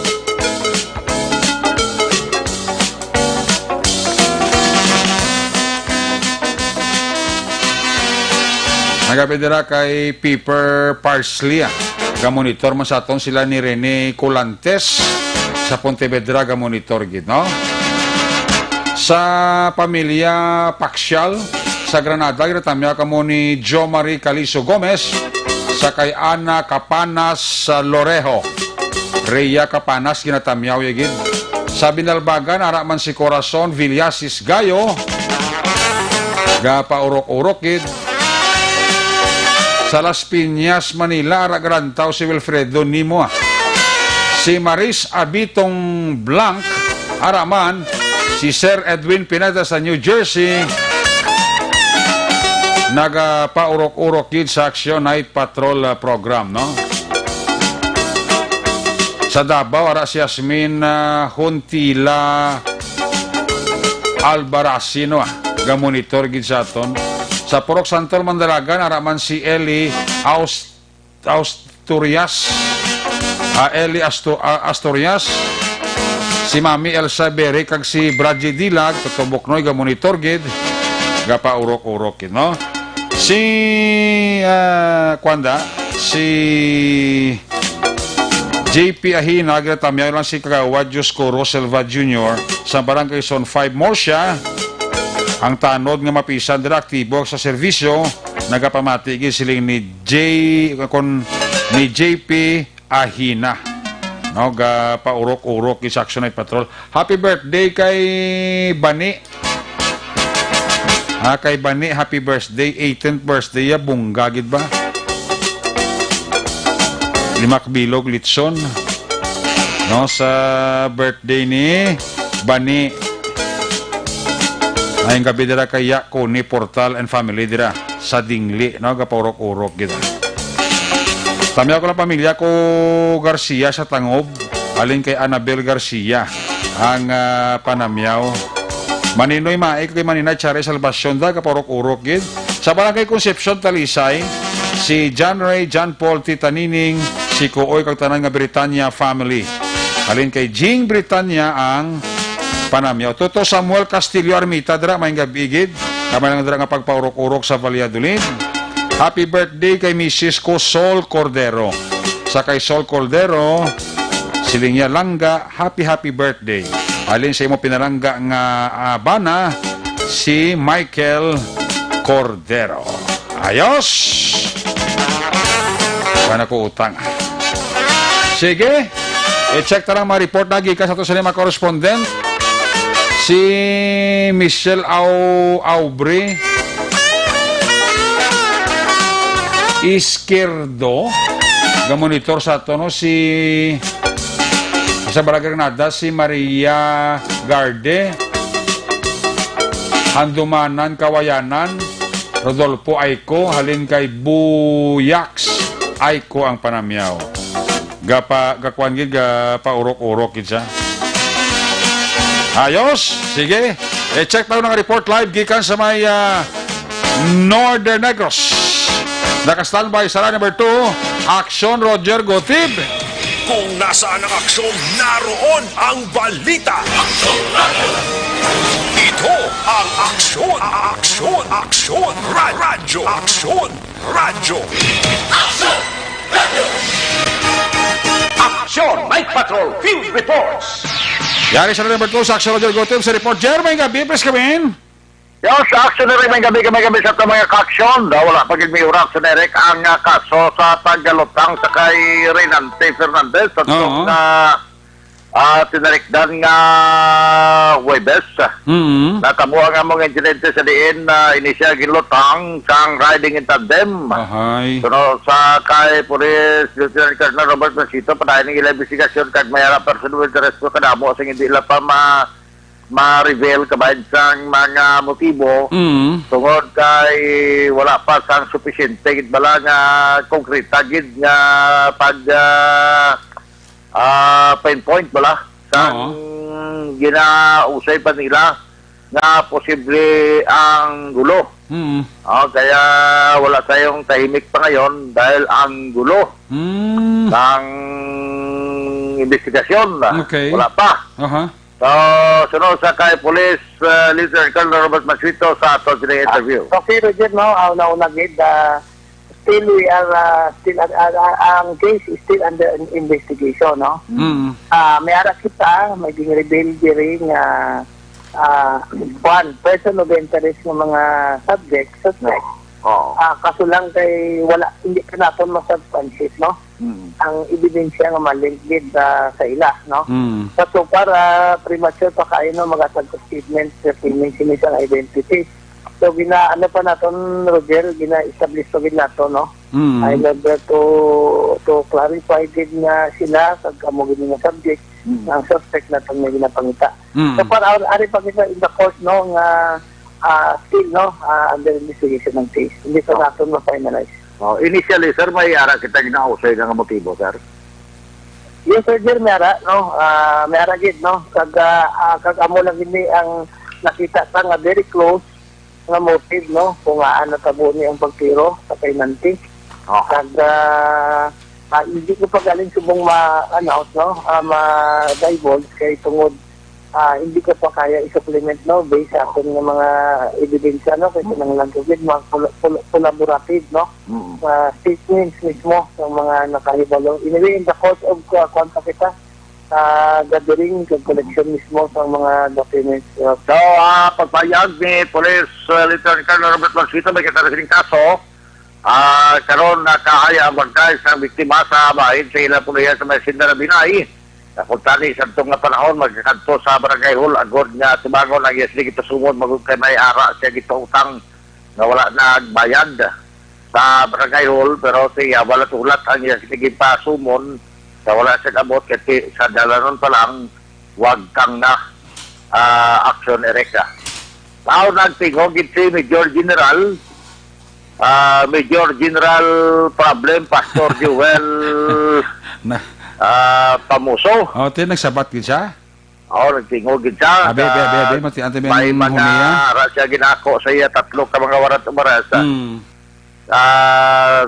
C: Nagapidira kay Piper Parsley. Gamonitor man sa aton sila ni Rene Colantes sa Pontevedra gamonitor gid, no? Sa pamilya Paksial sa Granada, ginatamya kamo ni Jo Marie Calizo Gomez, sa kay Ana Capanas sa Lorejo. Rhea Capanas ginatamyaw gid. Sa Binalbagan, araman si Corazon Villasis Gayo. Gapaurok-urok gid. Sa Las Piñas, Manila, aragrantaw si Wilfredo Nimo. Si Maris Abitong Blanc, araman si Sir Edwin Pineda sa New Jersey. Nagapaurok-urok yun sa Action Night Patrol program, no? Sa Davao, ara si Yasmin Huntila Albaracino, gamonitor gid sa aton. Sa Purok Santol Mandalagan, araman si Eli Asturias. Asturias. Si Mami Elsa Bere kag si Bradji Dilag, tutubok noy gamonitor gid. Gapa urok-urok gid, no? Si JP Ahina, ginatamyaw lang si Kagawad Josco Roselva Jr. sa Barangay Zone 5 Morsha. Ang tanod nga mapisan dira aktibo sa serbisyo, nagapamatigi siling ni JP Ahina. No, ga paurok-urok is Action Night Patrol. Happy birthday kay Bani. Kay Bani, happy birthday, 18th birthday ya, bungga gid ba? Limak Bilog Litson. No, sa birthday ni Bani. Ayong gabi dira kay Yako ni Portal and family dira sa Dingli, no, gapaurok-urok gid. Tamya ko lang pamilya ko Garcia sa Tangob, Halin kay Annabel Garcia ang panamyaw. Maninoy maik kay Maninay Chare Salvacion da kaporok-urok gid. Sa Barangay Concepcion Talisay, si John Ray, John Paul Titanining, si Kuoy kag tanan nga Britanya family. Halin kay Jing Britanya ang panamyaw. Toto Samuel Castillo Armita dra may gabigid. Kamay lang dra nga pagpaurok-urok sa Valladolid. Happy birthday kay Mrs. ko Sol Cordero. Sa kay Sol Cordero, Silingya Langga, happy birthday. Halin sa imo pinalangga nga bana si Michael Cordero. Ayos! Bana ko utang. Sige, i-check ta lang ma-report na gikas ato sa mga correspondent. Si Michelle Aubrey Izquierdo ga-monitor sa ato no, si sa Barangay Granada, si Maria Garde, Handumanan, Kawayanan, Rodolfo Aiko, halin kay Buyaks Aiko ang panamyaw. Gakuan gid paurok-urok gid siya. Ayos, sige. I-check tayo ng report live gikan sa may Northern Negros. Naka-standby sa number 2, Action Roger Gotib.
B: Kung nasaan ang aksyon, naroon ang balita. Ito ang aksyon, radyo.
A: Action Night Patrol Field Reports.
C: Yari sa number 2 sa Action Roger Gotib sa report. Jeremy gabi, please come in.
A: Yo, sa action na rin may gabi sa ito mga ka-aksyon. Wala pagig may urak sa Derek ang kaso sa paggalutang sa kay Reynante Fernandez at tinarikdan nga Huwebes. Natabuha nga mga insidente sa diin na inisyal gilutang sang riding in tandem. So, sa kay Police Lieutenant Colonel Robert Mancito, padayon ng ilang investigasyon kag mayara personal interest ko kadamo sa hindi ila pa ma-reveal kabayan sang mga motibo tungod kay wala pa sang sufficiente gid bala nga konkreta gid nga pag pinpoint bala sang ginausay pa nila nga posible ang gulo. Kaya wala tayong tahimik pa ngayon dahil ang gulo ng investigasyon wala pa. So, sunod sa kay Police Lieutenant Colonel Robert Mancito sa ato sa interview.
J: Okay, Roger, no? Nauna gid, still we are, ang case is still under investigation, no? May ara kita, may reveal diri nga person of interest ng mga suspect. Kaso lang kay wala, hindi ka natin masubstantiate, no? Ang ebidensya nga malingkid sa ila, no? So para premature pa kayo no magatag statement pertaining sa identity. So ano pa naton Roger, establish pa gid nato, no? I love to clarify gid nga sila sa amo gid nga subject ang suspect naton nga ginapangita. So para ari pa kita in the court, no, nga still, no, under investigation ng case. Hindi pa natin ma-finalize.
A: Initially, sir, may ara kita ginausay nga motibo, sir?
J: Yes, sir, may ara, no? May ara gid, no? Kag amo lang hindi ang nakita ta nga very close nga motive, no? Kung natabo ni ang pagtiro sa kay Nanti. Kag hindi ko pa galing subong ma-announce, no? Ma-divulge kay tungod hindi ko pa kaya i-supplement, no, based sa akin ng mga ebidensya, no, kasi nang nagagawin, mga collaborative, no, statements mismo ng mga nakahibalo. Anyway, in the course of kwanta kita, gathering, collection mismo ng mga documents.
A: So, pagpayag ni Police Lieutenant Colonel Robert Mancito, may kita rin kaso, karon nakahaya magkay sa biktima sa bahin sa ilang pulihan sa may Sinda na Binay. Nakuntani sa itong panahon, magkakanto sa Barangay Hall, agod nga tubangon ang yasli kita sumod, magkay may ara siya gito utang na wala nagbayad sa Barangay Hall, pero siya wala tulat ang yasli pa sumon, sa wala siya abot, kasi sa dalanon pa lang, wag kang na action ereka. Tao nagtingogit si Major General problem, Pastor Joel pamuso.
C: O, nagsabat gid siya.
A: Nagtingog gid siya.
C: Abi, mati ante
A: may mga rasya ginako sa iya 3 ka mga warat-waras. 2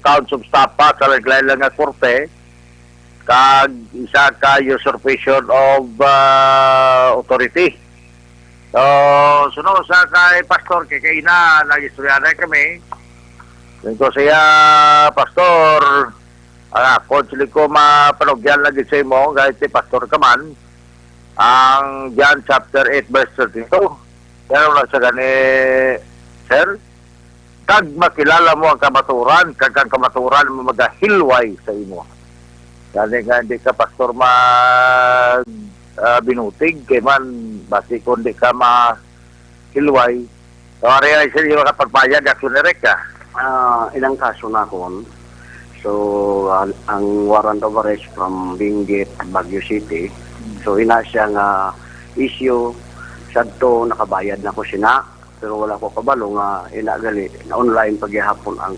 A: counts of stapa sa naglaylang nga korte, kag isa ka usurpation of authority. So, sunod sa kay pastor, kay ina, nag-istorya na kami. Ito siya, pastor, ako, sila ko mapanogyan lagi sa mo, kahit si pastor ka man, ang John chapter 8 verse 32. Pero na sa gani, sir, kag makilala mo ang kamaturan, kag ang kamaturan mo magahilway sa imo. Kasi nga hindi ka pastor binutig, kay man, basi kung di ka mahilway. So, realize yung kapagpayag, aksyonerek ka.
K: Ilang kaso na ako. So, ang warrant of arrest from Benguet, Baguio City. So, ina siya nga issue sa to, nakabayad na ko sina. Pero wala ko kabalo nga inagali na online paghihapon ang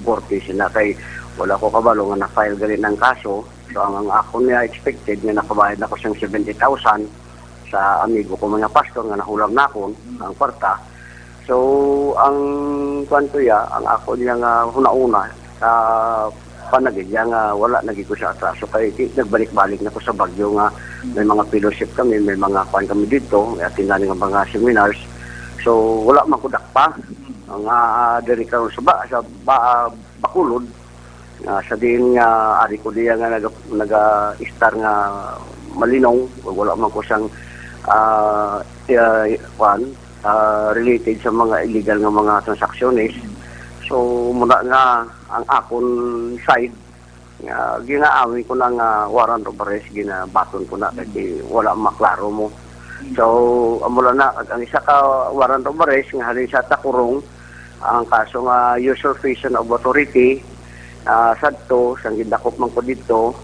K: korte sina kay wala ko kabalo nga na-file gali ng kaso. So, ang ako niya expected nga nakabayad na ko siyang 70,000 sa amigo ko mga pastor nga nahulam na ako ang kwarta. So, ang kwanto ya, ang ako niya nga huna-una sa panagid nga wala naging ko sa atraso kay nagbalik-balik na ko sa Baguio nga may mga fellowship kami, may mga kwan kami dito, may atingan nga mga seminars. So, wala man ko dakpa. Ang diri karon sa Bacolod, sa din nga ari ko diya nga naga-star nga malinong, wala man ko siyang related sa mga illegal nga mga transactions. So, muna nga ang akon side, ginaawin ko ng warrant of arrest, ginabaton ko na kasi wala maklaro mo. So, mula na, ang isa ka warrant of arrest, nga halin sa takurong, ang kaso nga usurpation of authority, sadto, sang gindakop man ko dito,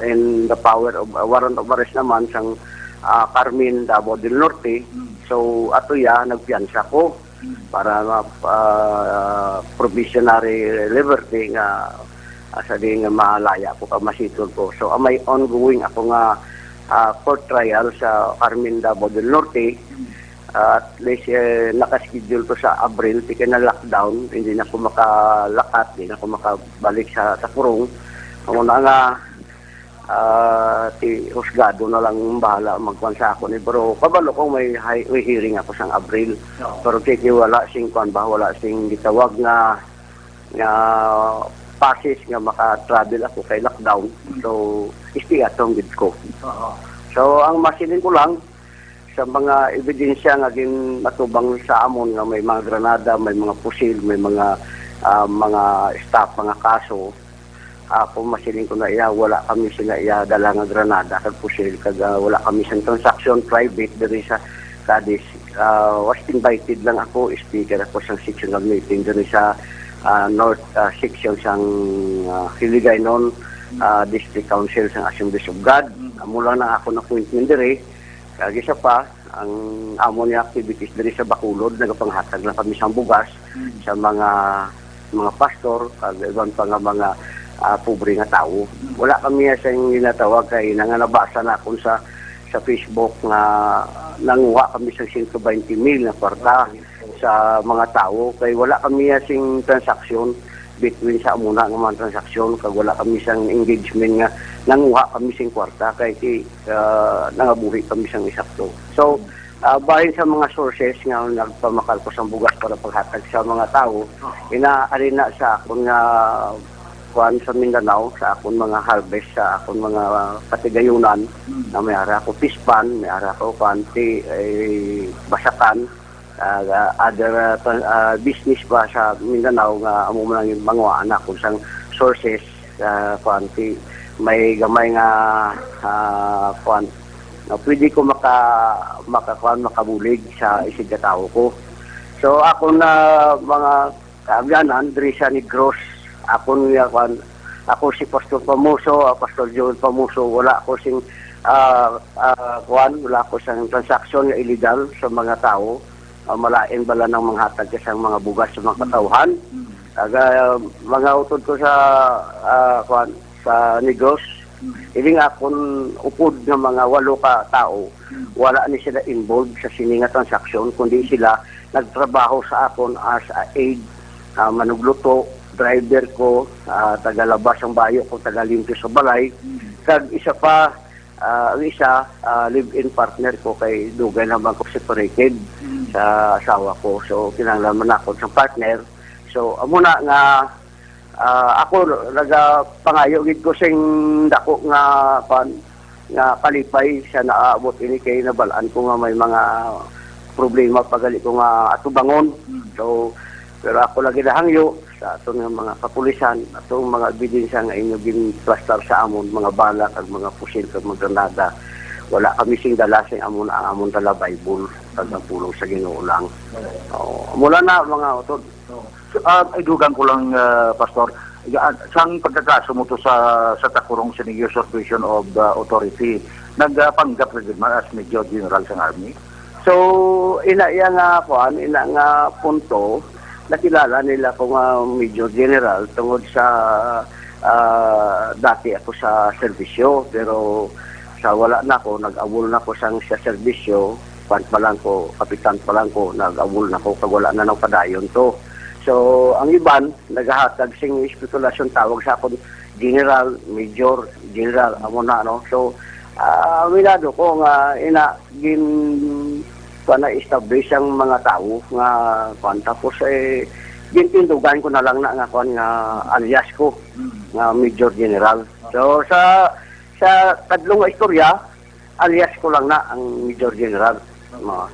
K: and the power of warrant of arrest naman, sang Carmen Davao del Norte. So, ato ya, nagpiansa ko para provisionary liberty nga sa di nga malaya ko ka masitol ko. So, may ongoing ako nga court trial sa Carmen Davao del Norte. At least nakaschedule ko sa Abril, tika na lockdown, hindi na ako makalakat, hindi na ako makabalik sa kurong. Muna nga, ti husgado na lang bahala magkuhan sa ako ni bro. Kabalo ko may hearing ako sa Abril. Pero kiki wala sing kuhan ba, wala sing gitawag nga passes nga maka-travel ako kay lockdown. So, istigatong gid ko. So, ang masilin ko lang, sa mga ebidensya nga gin matubang sa amon nga may mga granada, may mga pusil, may mga staff, mga kaso. Ako masilin ko na iya, wala kami sila iya dala nga granada kag pusil kag wala kami sa transaction private diri sa Cadiz. Was invited lang ako, speaker ako sa sectional meeting diri sa North section sang Hiligaynon District Council sang Assemblies of God. Mula na ako na appointment diri. Kag isa pa, ang amo niya activities diri sa Bacolod, nagapanghatag lang kami sa bugas sa mga pastor, kag iban pa nga mga pobre nga tao. Wala kami sa ginatawag kay nanganabasa na akong sa Facebook nga nanguha kami sa 120,000 na kwarta sa mga tao kay wala kami sing transaction between sa amuna nga mga transaksyon kag wala kami sang engagement nga nanguha kami sing kwarta kay nangabuhi kami sang isakto. So bahin sa mga sources nga nagpamakal ko sa bugas para paghatag sa mga tao, inaari na sa akong nga kuan sa Mindanao, sa akong mga harvest, sa akong mga katigayunan na may ara ko pispan, may ara ko kanti basakan, other business pa sa Mindanao nga amo man yung mga anak kung sang sources kanti may gamay nga kuan na pwede ko makabulig sa isig tao ko. So ako na mga kaaganan diri sa Negros, ako si Pastor Pamuso, Pastor John Pamuso, wala ako sing wala ako sang transaction na illegal sa mga tao. Malain bala ng mga hatag sa mga bugas sa mga katawhan. Mga utod ko sa sa negos. Ini nga kung upod ng mga 8 ka tao, wala ni sila involved sa sininga transaksyon, kundi sila nagtrabaho sa akon as a aid, manugluto, driver ko, tagalabas ang bayo ko, tagalimpyo sa balay. Kag isa pa, ang isa, live-in partner ko kay dugay naman ko separated sa asawa ko. So, kinanglaman ako sa partner. So, amo na nga, ako nagapangayo gid ko sing dako nga palipay sa naabot ini kay nabalaan ko nga may mga problema pagali ko nga atubangon. So pero ako lagi nahangyo sa aton nga mga kapulisan, atong mga ebidensya nga inyo gin-plaster sa amon, mga bala kag mga pusil kag mga granada. Wala kami sing dala sing amon ang amon dala Bible kag ang pulong sa Ginoo lang. Mula na mga utod.
A: Idugan ko lang, Pastor, sang pagkakaso mo to sa takurong sa Usurpation of Authority, nagpanggap rin as Major General sa Army?
K: So, ina nga punto, nakilala nila ko nga Major General tungod sa dati ako sa serbisyo, pero sa wala na ko, nag-awol na ko sa serbisyo, kapitan pa lang ko, nag-awol na ko, kag wala na ng padayon to. So, ang iban, naghahatag sing spekulasyon tawag sa akong General, Major, General, amo na, no? So, minado ko nga, establish ang mga tao nga, tapos, gintindugan ko na lang nga, alias ko, nga Major General. So, sa kadlong istorya, alias ko lang na ang Major General.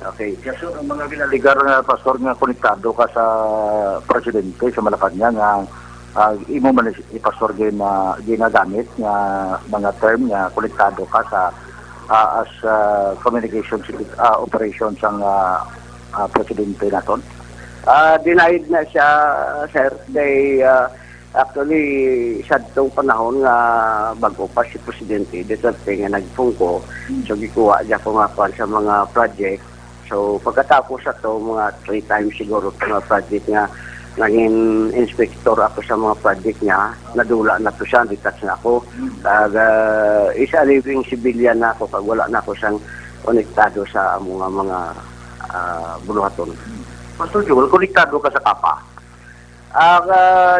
K: Okay.
A: So, ang mga ginaligar na Pastor nga konektado ka sa Presidente sa Malacanang nga imo man i-Pastor ginagamit nga mga term nga konektado ka sa as communication operations ang Presidente naton?
K: Denied na siya, sir. Actually, sa itong panahon nga bago pa si Presidente, Duterte nga nagpungko, so gikuha niya ko nga pa sa mga project. So pagkatapos sa to mga 3 times siguro sa mga project nga, naging inspector ako sa mga project niya, nadula na to siya, detach na ako. Isa living civilian na ako, pag wala na ako siyang konektado sa mga buluhaton.
A: Pastor Joel, konektado ka sa Kapa?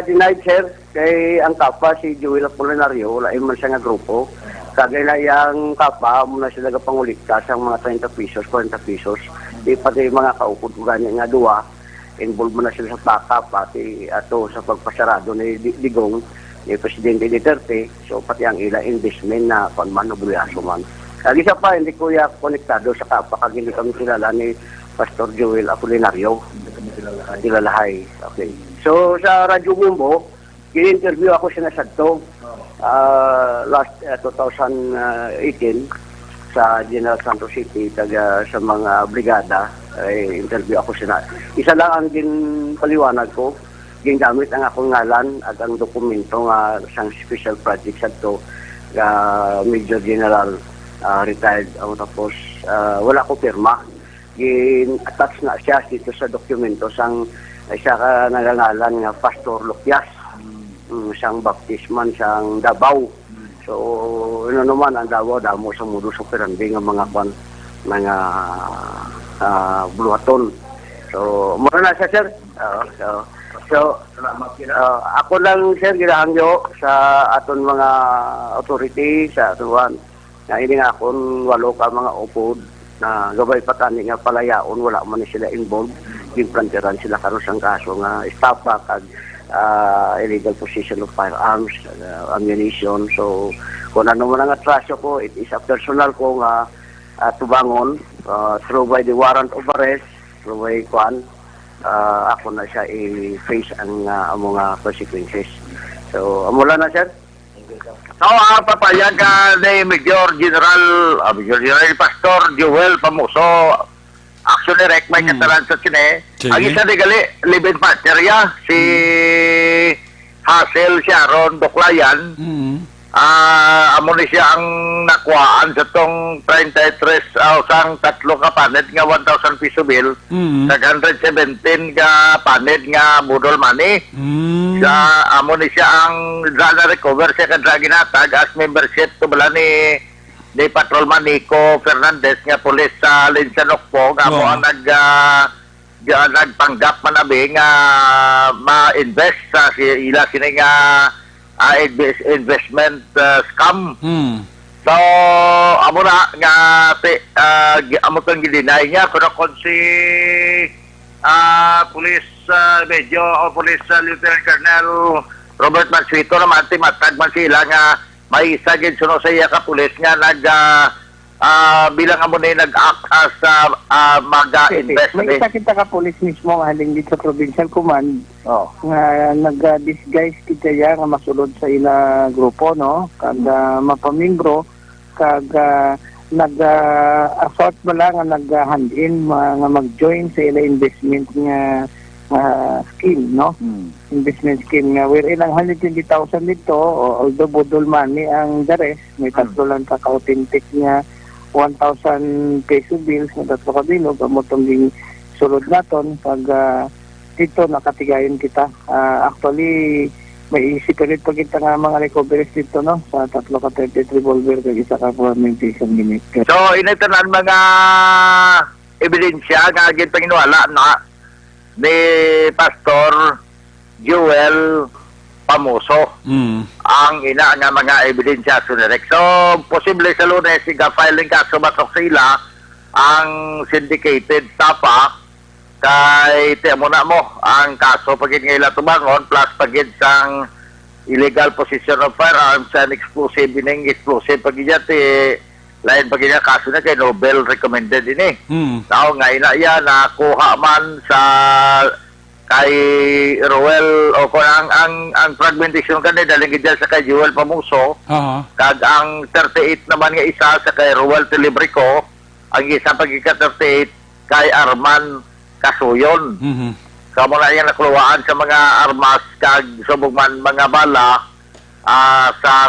K: Denied, sir, kay ang kapa si Joel Apolinario, wala man siya nga grupo. Kagay na yung kapa, muna sila panguliktas ang mga 30 pesos, 40 pesos. Di pati mga kaupod ko ganyan nga duwa, involved mo na sila sa backup, pati ato sa pagpasarado ni Digong, ni Presidente Duterte, so pati ang ila investment na panman o buliaso man. Isa pa, hindi ko konektado sa kapa, kag hindi kami kilala ni Pastor Joel Apolinario. Kilalahay. Okay. So, sa Radyo Mumbo, in-interview ako siya na sadto last 2018 sa General Santos City, taga sa mga brigada. Interview ako siya. Isa lang ang paliwanag ko, gingamit ang akong ngalan at ang dokumento nga sang special project sadto Major General retired. Tapos, wala ko pirma. Gin-attach na siya dito sa dokumento sang siya ka nagangalan nga Pastor Lukyas, siyang baptisman siyang Davao. So naman ang Davao damo sa modus operandi nga mga buluhaton. So mura na siya, sir. So ako lang, sir, ginahangyo sa aton mga authority sa atuan na ini nga akong 8 ka mga upod na gabay patani nga palayaon, wala man sila involved. Gimplanteran sila karon sang kaso nga estafa kag illegal possession of firearms, ammunition. So kung ano man ang atraso ko, it is a personal ko nga tubangon through by the warrant of arrest, through by ako na siya i-face ang mga consequences. So amula na, sir.
A: Papayag ka ni Major General Pastor Joel Pamuso. Actually, may katalan sa sine. Ang isa ni gali, live-in partner ya, si Hazel Sharon Doklayan. amo ni siya ang nakuhaan sa tong 33 sang tatlo ka paned nga 1,000 piso bill, sa 117 ka paned nga budol money. Sa amo ni siya ang na-recover siya kadra ginatag as membership to bala ni Patrolman Nico Fernandez nga pulis sa Linsanokpo. Amo ang nagpanggap man abi nga ma-invest sa ila sini nga investment scam. So amo na nga amo tong gidinay niya kuno si Police Medyo o Police Lieutenant Colonel Robert Mansuito naman matag man sila nga may isa gid suno sa iya ka pulis nga bilang amo ni nag-act as mag-invest.
J: May isa kita ka police mismo nga haling dito sa provincial command nga nag-disguise kita ya nga masulod sa ila grupo, no? Kag mapamimbro kag nag-assort bala nga nag-hand in nga mag-join sa ila investment nga scheme, no? Investment scheme nga wherein ang 120,000 dito, although budol money ang dares, may tatlo lang ka-authentic nga 1,000 peso bills na tatlo ka bilog, amotong ding sulod naton pag dito nakatigayon kita. Actually, may isipirit pa kita nga mga recoveries dito, no? Sa tatlo ka 38 revolver kag isa ka fermentation unit.
A: So, initanan mga ebidensya nga agad panginuala na ni Pastor Joel Pamuso ang ina nga mga ebidensya sunirek. So, posible sa Lunes filing kaso batok sila ang syndicated tapa kay mo na mo ang kaso pagid nga ila tubangon plus pagid sang illegal possession of firearms and explosive ining explosive pagid lain pagid nga kaso na kay Nobel recommended ini. Tao nga ina iya nakuha man sa kay Roel o kung ang fragmentation kanina daling gidya sa kay Joel Pamuso kag ang 38 naman nga isa sa kay Roel Telebrico, ang isa pagika 38 kay Arman Kasuyon. Kamo na yan nakluwaan sa mga armas kag subog man mga bala sa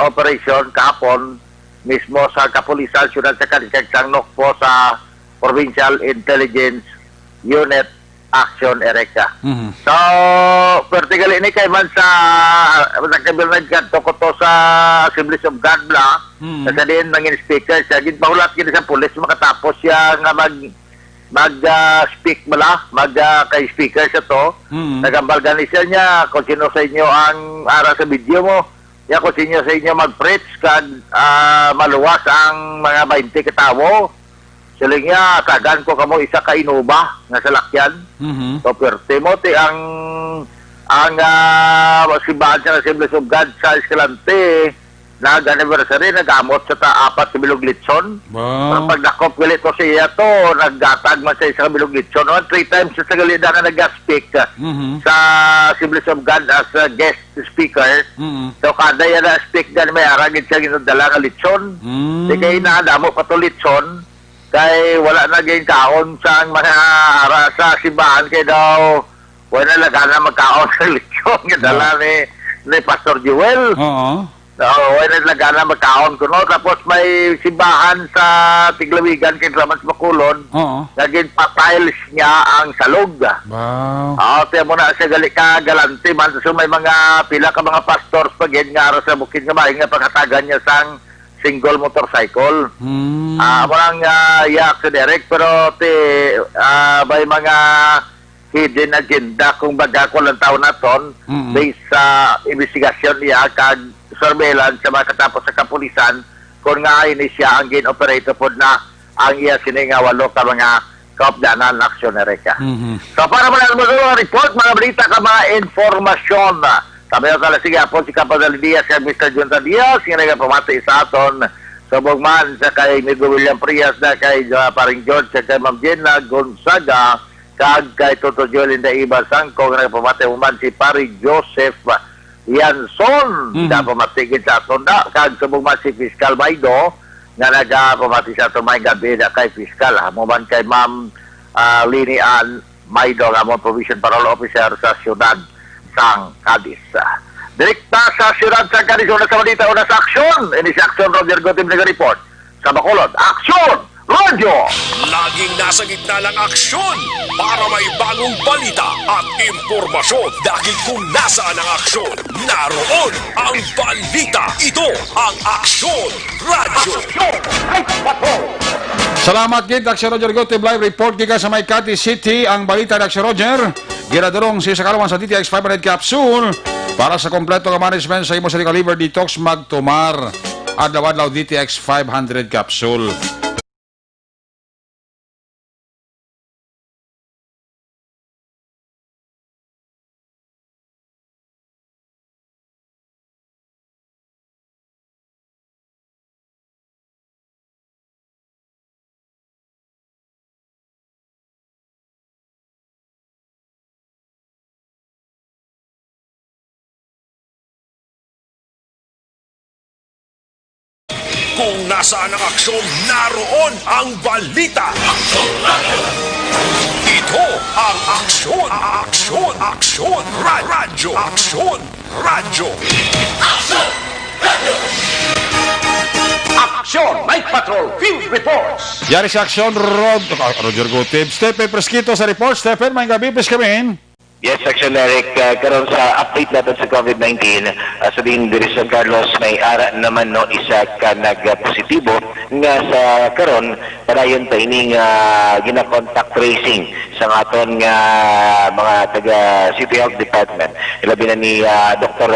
A: operation kahapon mismo sa kapulisan syudad sa Kaliskag Nokpo sa Provincial Intelligence Unit Action Ereka. So, particularly ini kay man sa nagkabilnag kadto ko to sa Assemblies of God bla, sa din mangin speaker siya gid paulat gid sa pulis makatapos siya nga mag-speak bala, kay speaker siya to. Nagambalganisya niya kung sino sa inyo ang ara sa video mo. Ya kung sino sa inyo mag-preach kag maluwas ang mga 20 katawo. Siling niya, tagan ko kamo isa ka inuba nga salakyan. So, perte mo, ang simbahan sa Assemblies of God sa Escalante, nag-anniversary, nag-amot sa apat sa Bilog Litson. Pag nakop galit ko siya to, naggatag man sa isang Bilog Litson. 3 times sa galida na nag-speak sa Assemblies of God as a guest speaker. So, kada yan na-speak gan may aragin siya ginadala nga Litson. Di kayo naadamo pa to Litson. Kay wala na gain kaon sa mga ara sa simbahan kay daw wala na lagana magkaon sa leksyon nga dala ni Pastor Joel. Wala na lagana magkaon kuno tapos may simbahan sa Tiglawigan kay Ramas Bacolod. Naging pa-tiles niya ang salog. Tiyan mo na siya galante man so may mga pila ka mga pastors pagin nga ara sa bukid nga maing nga pangatagan niya sang single motorcycle. Walang yak sa Derek pero may mga hidden agenda kung baga ko lang taon na ton based sa investigasyon niya kag surveillance sa mga katapos sa kapulisan kung nga ini siya ang gin-operator po na ang iya sininga walo ka mga kaupdanan aksyon Ereka. So para mo lang mga report, mga balita ka mga informasyon sabi na tala sige po si Kapadal Diaz kag Mr. Junta Diaz nga nagapamati sa aton subog man sa kay Migo William Prias na kay paring George sa kay Ma'am Jenna Gonzaga kag kay Toto Joel Indaiba Sangko nga nagapamati man si paring Joseph Yanson nagapamati sa aton na kag subog man si Fiscal Maido nga nagapamati sa aton may gabi na kay Fiscal mo man kay Ma'am Lini Ann Maido nga mo Provision Parole Officer sa Siyudad sang Cadiz. Direkta sa siyudad sa Cadiz, una sa balita, una sa aksyon. Ini si Aksyon Roger Gotib nag-report. Sa Bacolod, Aksyon Radyo!
B: Laging nasa gitna ng aksyon para may bagong balita at impormasyon. Dahil kung nasaan ang aksyon, naroon ang balita. Ito ang Aksyon Radyo.
C: Salamat gid Aksyon Roger Gotib live report gikan sa Makati City ang balita ni Aksyon Roger. Ginadurong si Sakalawan sa DTX 500 capsule para sa kompleto nga management sa imo sa liver detox magtumar. Adlaw-adlaw DTX 500 capsule.
B: Kung nasaan ang aksyon, naroon ang balita. Ito ang Aksyon, Aksyon, Aksyon Radyo. Aksyon Radyo.
A: Aksyon Night Patrol Field Reports.
C: Yari sa Aksyon Roger Gotib. Stephen Presquito sa report. Stephen, may gabi, please come in.
L: Yes, Action Eric, karon sa update natin sa COVID-19, sabihin diri sa Carlos, may ara naman no isa ka nag-positibo nga sa karon padayon pa ining gina-contact tracing sa aton nga mga taga City Health Department. Ilabi na ni Dr.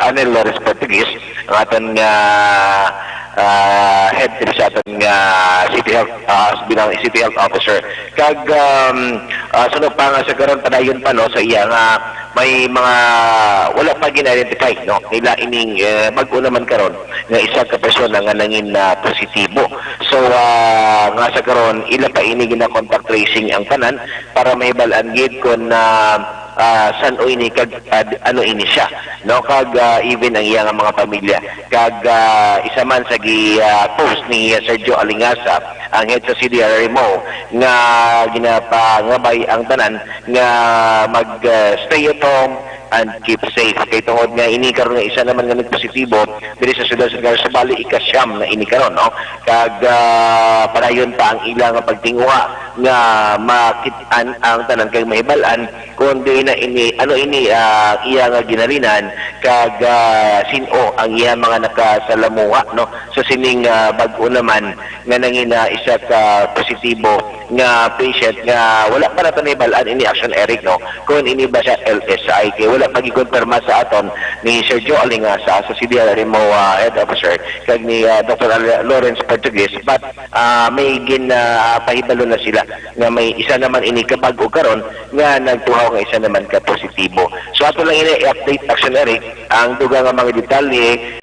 L: Anel Lawrence Portugues, ang aton nga head sa aton nga City Health bilang City Health Officer. Kag sunod pa nga sa karon padayon pa no sa iya nga may mga wala pa gina-identify no nila ining bag-o naman karon nga isa ka persona nga nangin na positibo. So nga sa karon ila pa ini gina-contact tracing ang tanan para may balaan gid kon san o ini kag ano ini siya no kag even ang iyang mga pamilya kag isa man sa post ni Sergio Alingasa ang head sa CDRMO nga ginapangabay ang tanan nga mag stay at home and keep safe. Kay tungod nga ini karon nga isa naman nga nagpositibo diri sa Ciudad San Carlos sa bali ikasyam na ini karon no kag padayon pa ang ilang pagtinguha nga makit-an ang tanan kay mahibalan kun di na ini ano ini iya nga ginalinan kag sino ang iya mga nakasalamuha no sa sining bag-o naman nga nangin isa ka positibo nga patient nga wala pa nato nahibalan ini Action Eric no kun ini ba siya LSI kay wala pag-ikonfirma sa aton ni Sergio Alingasa sa CDRMO head officer kag ni Dr. Lawrence Portugues but may pahibalo na sila nga may isa naman ini kabag-o karon nga nagtuhaw nga isa naman ka positibo. So ato lang ini update Action Eric ang dugang nga mga detalye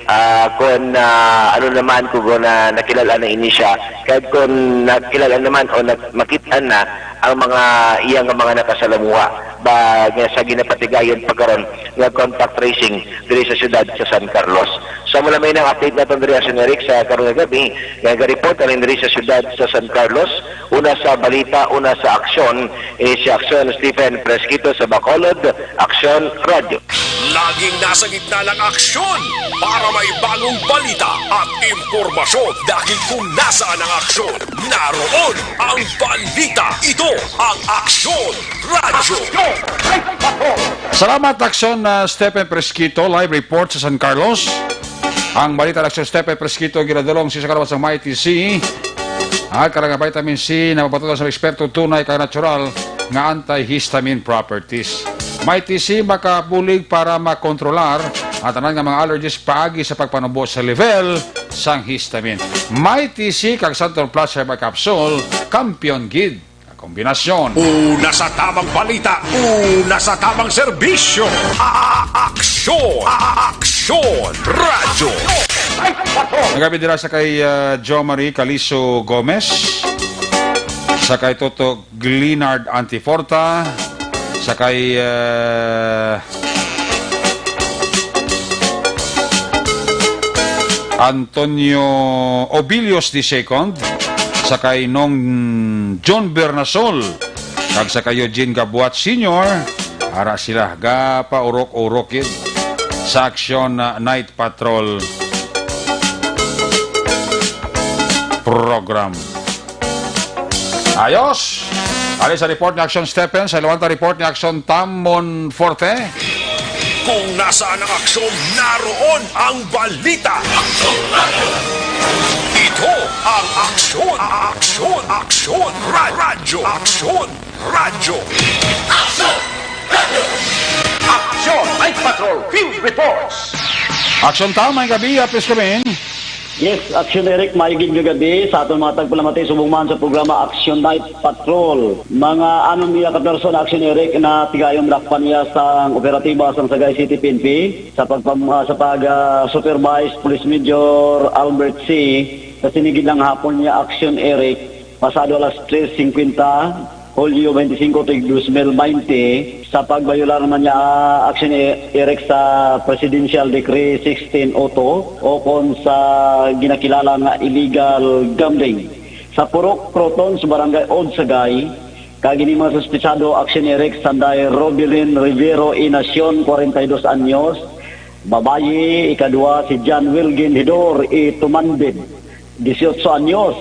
L: kung ano naman kung nakilala na ini siya kag kung nakilala naman o makitaan na ang mga iyang mga nakasalamuha ba nga sa ginapatigayon pagkaron nga contact tracing diri sa siyudad sa San Carlos. So mula may nang update natin diri Action Eric sa karon nga gabi nga report rin diri sa siyudad sa San Carlos, una sa balita, una sa aksyon si Aksyon Stephen Presquito sa Bacolod, Aksyon Radio.
B: Laging nasa gitna ng aksyon para may bagong balita at impormasyon. Dahil kung nasaan ang aksyon, naroon ang balita. Ito ang Aksyon Radyo.
C: Salamat Aksyon Stephen Presquito live report sa San Carlos. Ang balita ng Aksyon Stephen Presquito ginadulong si Sakalawan sa MyTC. At karang vitamin C na mapatulan sa eksperto tunay kay natural nga antihistamine properties. MyTC makabulig para makontrolar at tanan nga mga allergies paagi sa pagpanubo sa level sang histamine. MyTC kag Santon Plus Herbal Capsule, kampiyon gid kombinasyon.
B: Una sa tamang balita, una sa tamang serbisyo. Aksyon! Aksyon! Radyo!
C: Nagabi dira sa kay Jo Marie Caliso Gomez, sa kay Toto Glinard Antiforta, sa kay Antonio Obilios II, sa kay Nong John Bernasol, kag sa kay Eugene Gabuat Sr. Ara sila gapa urok-urok yun. sa Action Night Patrol program. Ayos! Alis sa report ni Action Stephen, sa Luwanta report ni Action Tamon Forte.
B: Kung nasaan ang aksyon, naroon ang balita. Ito ang aksyon, aksyon, aksyon, radyo, aksyon, radyo.
A: Action Night Patrol Field Reports.
C: Action Tam, may gabi, please come in.
M: Yes, Action Eric, maiging gagabi sa atong mga tagpalamatay subungman sa programa Action Night Patrol. Mga anong niya ka-person Action Eric na tigayong lakpan niya sa operatiba sa Sagay City PNP sa supervise Police Major Albert C. Sa sinigid lang hapon niya Action Eric, pasado alas 3:50, Hulyo 25, 2020, sa pagbayular naman niya Action Eric sa Presidential Decree 1602 o kung sa ginakilala nga illegal gambling. Sa Purok Croton sa Barangay Odsagay, kagini mga suspitsado Action Eric Sanday Robilin Rivero Inacion, 42 anyos, babaye, ikadua si John Wilgin Hidor Tumanbid, 18 anyos,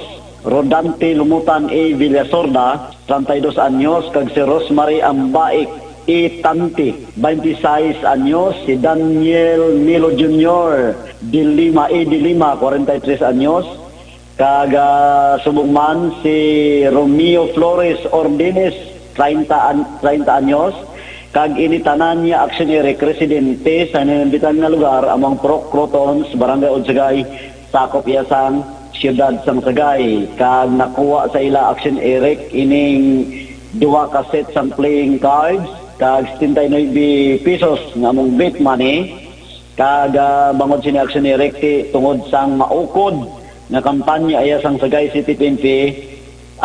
M: Rodante Lumutan A. Villasorda, 32 anyos, kag si Rosemary Ambaik Tanti, 26 anyos, si Daniel Nilo Jr. Dilima, 43 anyos, kag subungman si Romeo Flores Ordines, 30 anyos, kag initanan niya Action Eric residente sa nimbitan nga lugar among Purok Crotons, Barangay Odsagay, sakop Iasang, Siyudad sang Sagay. Kag nakuha sa ila Action Eric ining 2 kaset sang playing cards, kag 79 pesos nga mong bet money, kag bangod sini Action Eric tungod sang maukod nga kampanya iya sang Sagay City PNP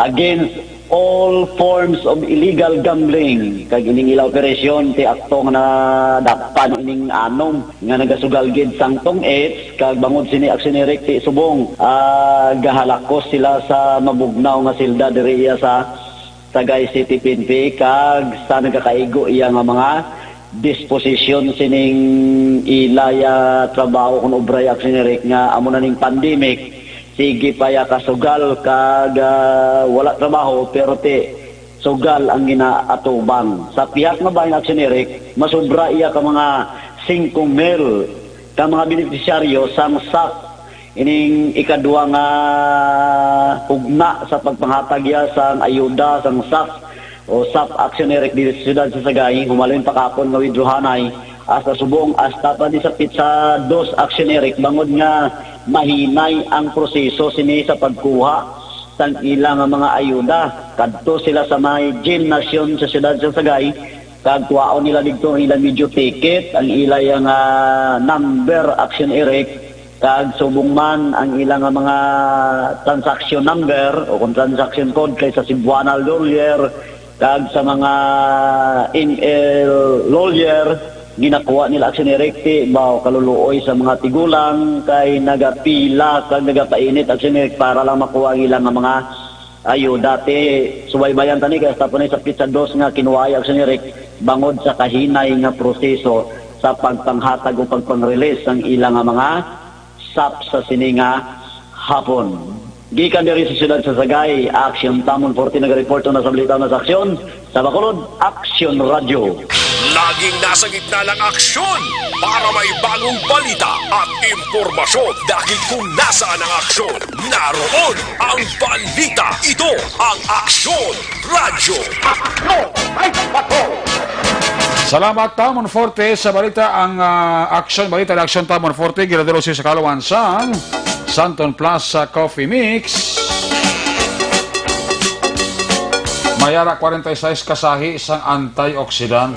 M: against all forms of illegal gambling. Kag ining ila operasyon ti akto nga na dakpan ining anom nga nagasugal gid sang tong-ets, kag bangod sini Action Eric ti subong gahalakos sila sa mabugnaw nga silda diri iya sa Sagay City PNP, kag sa nagakaigo iya nga mga disposition sining ilaya trabaho kun obray Action Eric nga amo na ning pandemic. Sige pa ya kasugal kag wala trabaho pero sugal ang ginaatubang. Sa pihak nga bayan Action Eric, masubra iya ka mga 5,000 ka mga beneficiaryo sang SAP ining ikadua nga ugna sa pagpanghatag ya sang ayuda sang SAP o SAP Action Eric dito sa siyudad sa Sagay, humalin pa kapon nga withdrawhanay hasta subong hasta pa di sa pizza 2 Action Eric, bangod nga mahinay ang proseso sini sa pagkuha sang ilang mga ayuda. Kadto sila sa may gymnasium sa siyudad sa Sagay, kag tuwaon nila dito ang ilang video ticket, ang ilang number Action Eric, kag subong man ang ilang mga transaction number o kung transaction code kay sa Cebuana lawyer, kag sa mga ML lawyer ginakuha nila Action Eric baw kaluluoy sa mga tigulang kay nagapila kag nagapainit Action Eric para lang makuha ilang mga ayuda. Subaybayan tani kay sa punay sa pizza 2 nga kinuha Action Eric bangod sa kahinay nga proseso sa pagpanghatag o pagpang-release ng ilang mga SAP sa sininga hapon. Gikan diri sa siyudad sa Sagay, Action Tamon Forte nag-report na sa balita na sa aksyon sa Bacolod Action Radio.
B: Laging nasa gitna ng aksyon para may bagong balita at impormasyon, dahil kung nasaan ang aksyon, naroon ang balita. Ito ang Aksyon Radio.
C: Salamat Tamon Forte sa balita ang balita ng Action Tamon Forte ginadalo sa Kalawan sang Santon Plaza Coffee Mix. Mayara 46 kasahi isang antioxidant,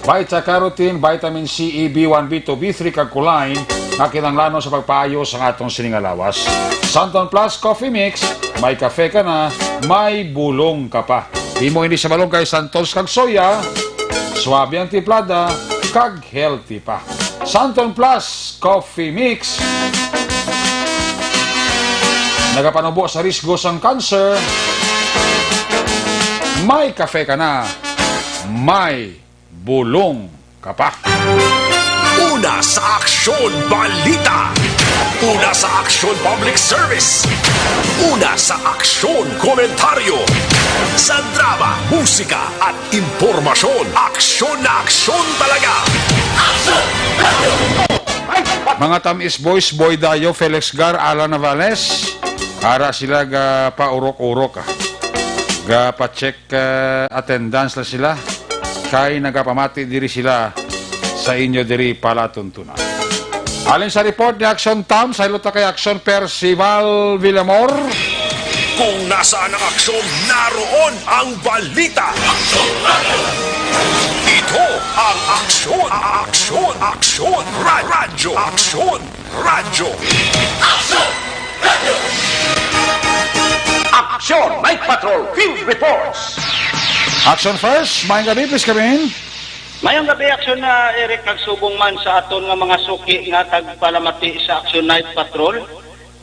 C: beta-carotene, vitamin C, E, B1, B2, B3 kag kulain nga kinahanglan sa pagpaayo sa atong siningalawas. Santon Plus Coffee Mix, may kafe ka na, may bulong ka pa. Di mo hindi sa balong kay Santos kag soya, swabe ang tiplada, kag healthy pa. Santon Plus Coffee Mix, nagapanubo sa risgo sang cancer. May kafe ka na, may bulong ka pa.
B: Una sa Aksyon Balita. Una sa Aksyon Public Service. Una sa Aksyon Komentaryo. Sa drama, musika at impormasyon, aksyon na aksyon talaga.
C: Mga tamis boys, Boy Dayo, Felix Gar, Alan Navales, ara sila ga paurok-urok. Ga pa-check attendance la sila. Kay nagapamati diri sila sa inyo diri palatuntunan. Alin sa report ni Action Tom, sa ilota kay Action Percival Villamor.
B: Kung nasaan ang aksyon, naroon ang balita. Ito ang aksyon, aksyon, aksyon, radyo, aksyon, radyo.
N: Aksyon Night Patrol Field Reports.
C: Action first, maayong gabi, please come in.
O: Mayong gabi, Aksyon na Eric, nagsubong man sa aton nga mga suki nga tagpalamati sa Action Night Patrol.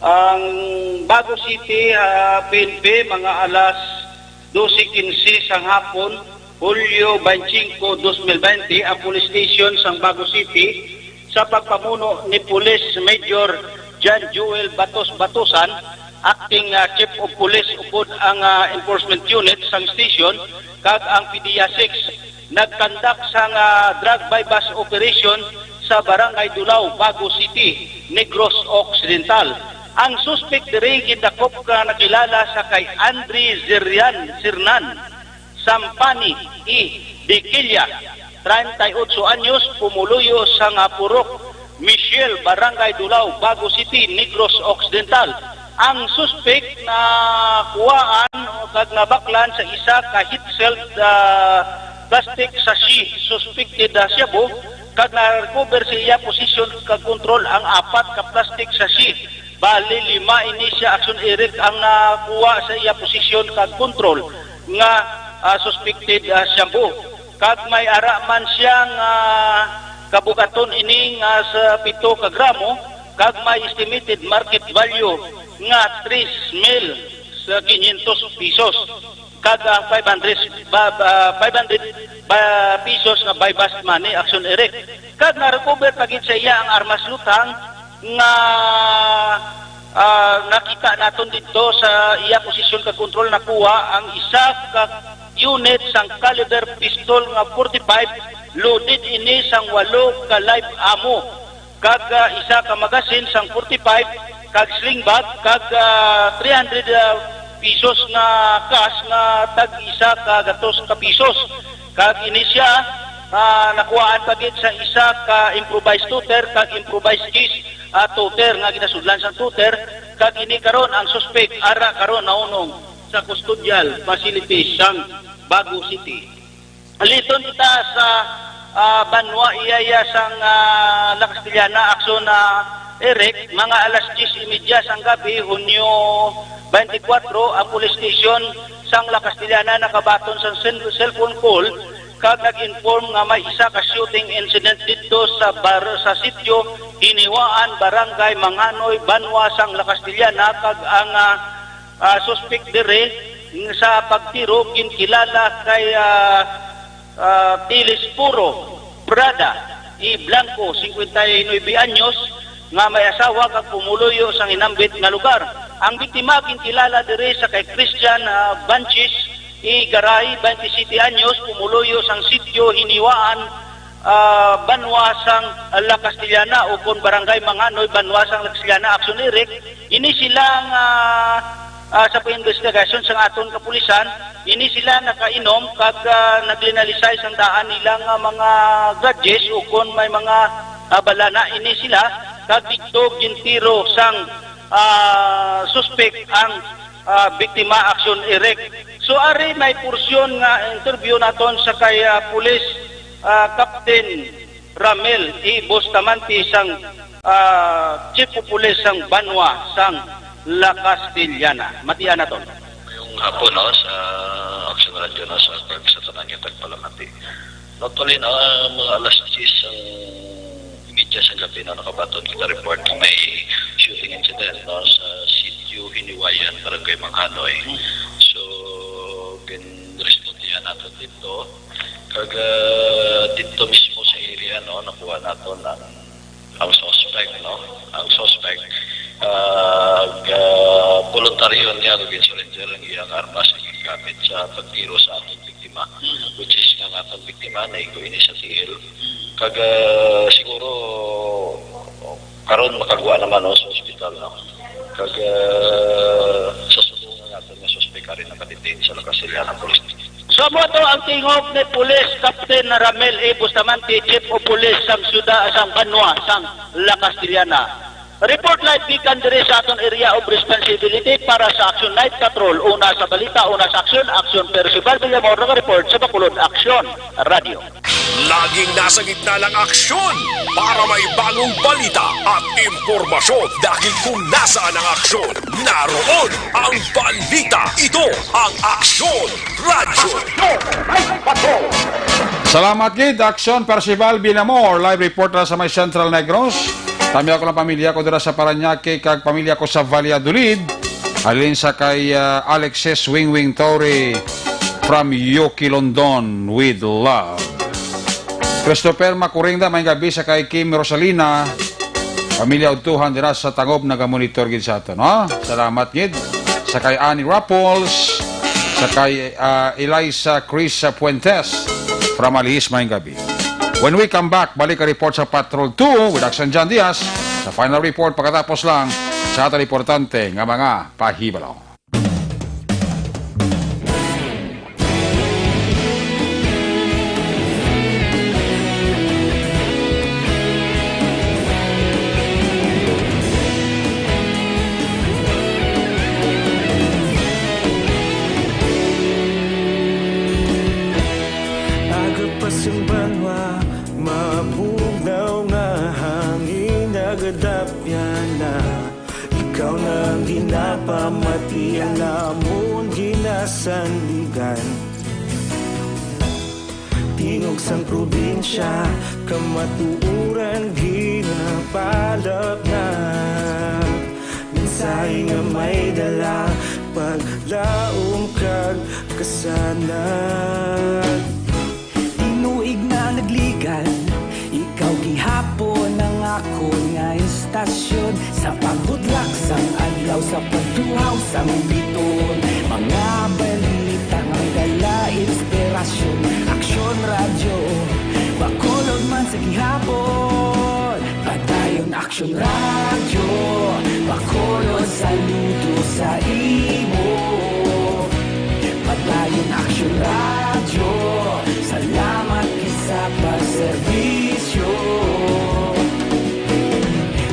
O: Ang Bago City, PNP, mga alas 12:15 sang hapon, Hulyo 25, 2020, ang police station sang Bago City sa pagpamuno ni Police Major John Joel Batos-Batosan, acting Chief of Police upod ang enforcement unit sang station, kag ang PDEA 6 nagkandak sang drug bypass operation sa Barangay Dulao, Bago City, Negros Occidental. Ang suspect diri gidakop ka nakilala sa kay Andre Sirnan Sampani de Quilla, 38 anyos, pumuluyo sa Purok Michelle, Barangay Dulao, Bago City, Negros Occidental. Ang suspect na kuwaan o kag nabaklan sa isa ka hit-celled plastic sachet suspected shabu, kag na-recover sa iya posisyon kag control ang 4 ka plastic sachet. Bali 5 ini siya Action Eric ang nakuha sa iya posisyon kag control nga suspected shabu. Kag may ara man siyang kabugaton ini nga sa 7 ka gramo, kag may estimated market value nga 3 mil sa 500 pesos. Kag 500 pesos na bypass money, Action Eric. Kag na-recover pagit sa iya ang armas lutang nga nakita naton dito sa iya posisyon kag control na kuha ang isa ka unit sang caliber pistol nga 45 loaded ini sang 8 ka live ammo, kag isa ka magazine sang 45, kag sling bag, kag 300 pesos na cash na tag isa ka gatos ka pesos. Kag ini siya nakuhaan pagit sa isa ka improvised tutor kag improvised case tutor nga ginasudlan sa tutor. Kag ini karon ang suspect ara karon naunong sa custodial facility sang Bago City. Aliton kita sa Banwa Iyaya sang La Castellana, Aksyon na Eric, mga alas 10:30 sang gabi, Hunyo 24, ang police station sang La Castellana nakabaton sa cellphone call kag nag-inform nga may isa ka shooting incident dito sa sitio Hiniwaan, Barangay Manganoy, Banwa sang La Castellana, kag ang suspect dire sa pagtiro kinkilala kay Tilis Puro Brada I Blanco, 59 anyos, nga may asawa kag pumuluyo sang inambit nga lugar. Ang biktima kinkilala dire sa kay Christian Banchis I Garay, 27 anyos, pumuluyo sang sitio Hiniwaan, Banwa sang La Castellana o kon Barangay Manganoy, Banwa sang La Castellana. Action Eric, ini silang sa pa-investigation sang aton kapulisan, ini sila nakainom kag naglinalisay sang daan nilang mga grudges o kon may mga balana. Ini sila kag dito gintiro sang suspect ang biktima, Action Eric. So ari may porsyon nga interview naton sa kay Police Captain Ramel Bustamante sang Chief of Police sang Banwa sang La Castellana. Matian naton.
P: Yung hapon sa Action Radio sa sa tanan yung tagpalamati. Not only na mga alas 10 ang media sa gabi na nakabaton kita report na may shooting incident sa sitio Hiniwayan, Barangay Manganoy. So respondihan natin dito kag dito mismo sa area nakuha natin ang no, ang suspect voluntaryo niya lugin surrender ang iyang armas gamit sa pagtiro sa atong biktima, which is ang atong biktima na ini sa TL. Kag siguro karon makagawa naman sa ospital, no? Kag sa susunod natin na suspect rin nakadetain sa Lakasiliana Police.
O: So mo to ang tingog ni Police Captain Ramel A. Bustamante, Chief of Police sang Syudad sang Banwa sang La Castellana. Report live gikan diri sa atong area of responsibility para sa Action Night Patrol. Una sa balita, una sa action Percival Villamor report sa Bacolod Action Radio.
B: Laging nasa gitna ng aksyon para may bagong balita at impormasyon dahil kung nasaan ang aksyon, naroon ang balita. Ito ang Aksyon Radio.
C: Salamat gid, Action Percival Villamor, live reporter sa may Central Negros. Kami ako ng pamilya ko dira sa Parañaque kag pamilya ko sa Valladolid. Halin sa kay Alexis Wingwing Torre from Yoki, London with love. Christopher Macuringda, may gabi sa kay Kim Rosalina. Pamilya utuhan dira sa Tangob nagamonitor gid sa aton, no? Salamat gid sa kay Annie Rapples, sa kay Eliza Chris Puentes from Alihis, may gabi. When we come back, balik ang report sa Patrol 2 with Action John Diaz. Sa final report, pagkatapos lang sa ating importante nga mga pahibalaw.
F: Mabugnaw nga hangin nagadapyan na ikaw nang ginapamati ang namon ginasandigan. Tingog sang probinsya kamatuuran ginapalap na mensahe nga may dala paglaom kag kasanag.
Q: Tinuig na nagligan, ikaw gihapon ang ako nga istasyon. Sa pagbudlak sang adlaw, sa pagtuhaw sang biton, mga balita nga dala inspirasyon. Aksyon radyo, Bacolod man sa gihapon. Padayon Aksyon radyo, Bacolod saludo sa imo. Padayon Aksyon radyo, salamat sa pagserbisyo.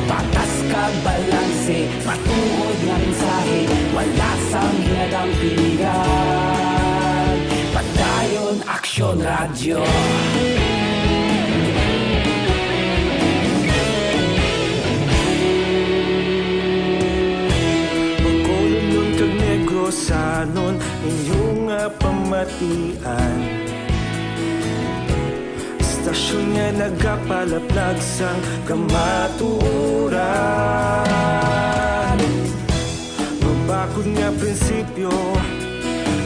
Q: Patas kag balanse, matuod nga mensahe, wala sang ginadang pilihan. Padayon Aksyon Radio.
F: Bacolod nun kag Negros sanon inyong pamatian. Stasyon nga nagapalaplag sang kamaturan. Mabakod nga prinsipyo,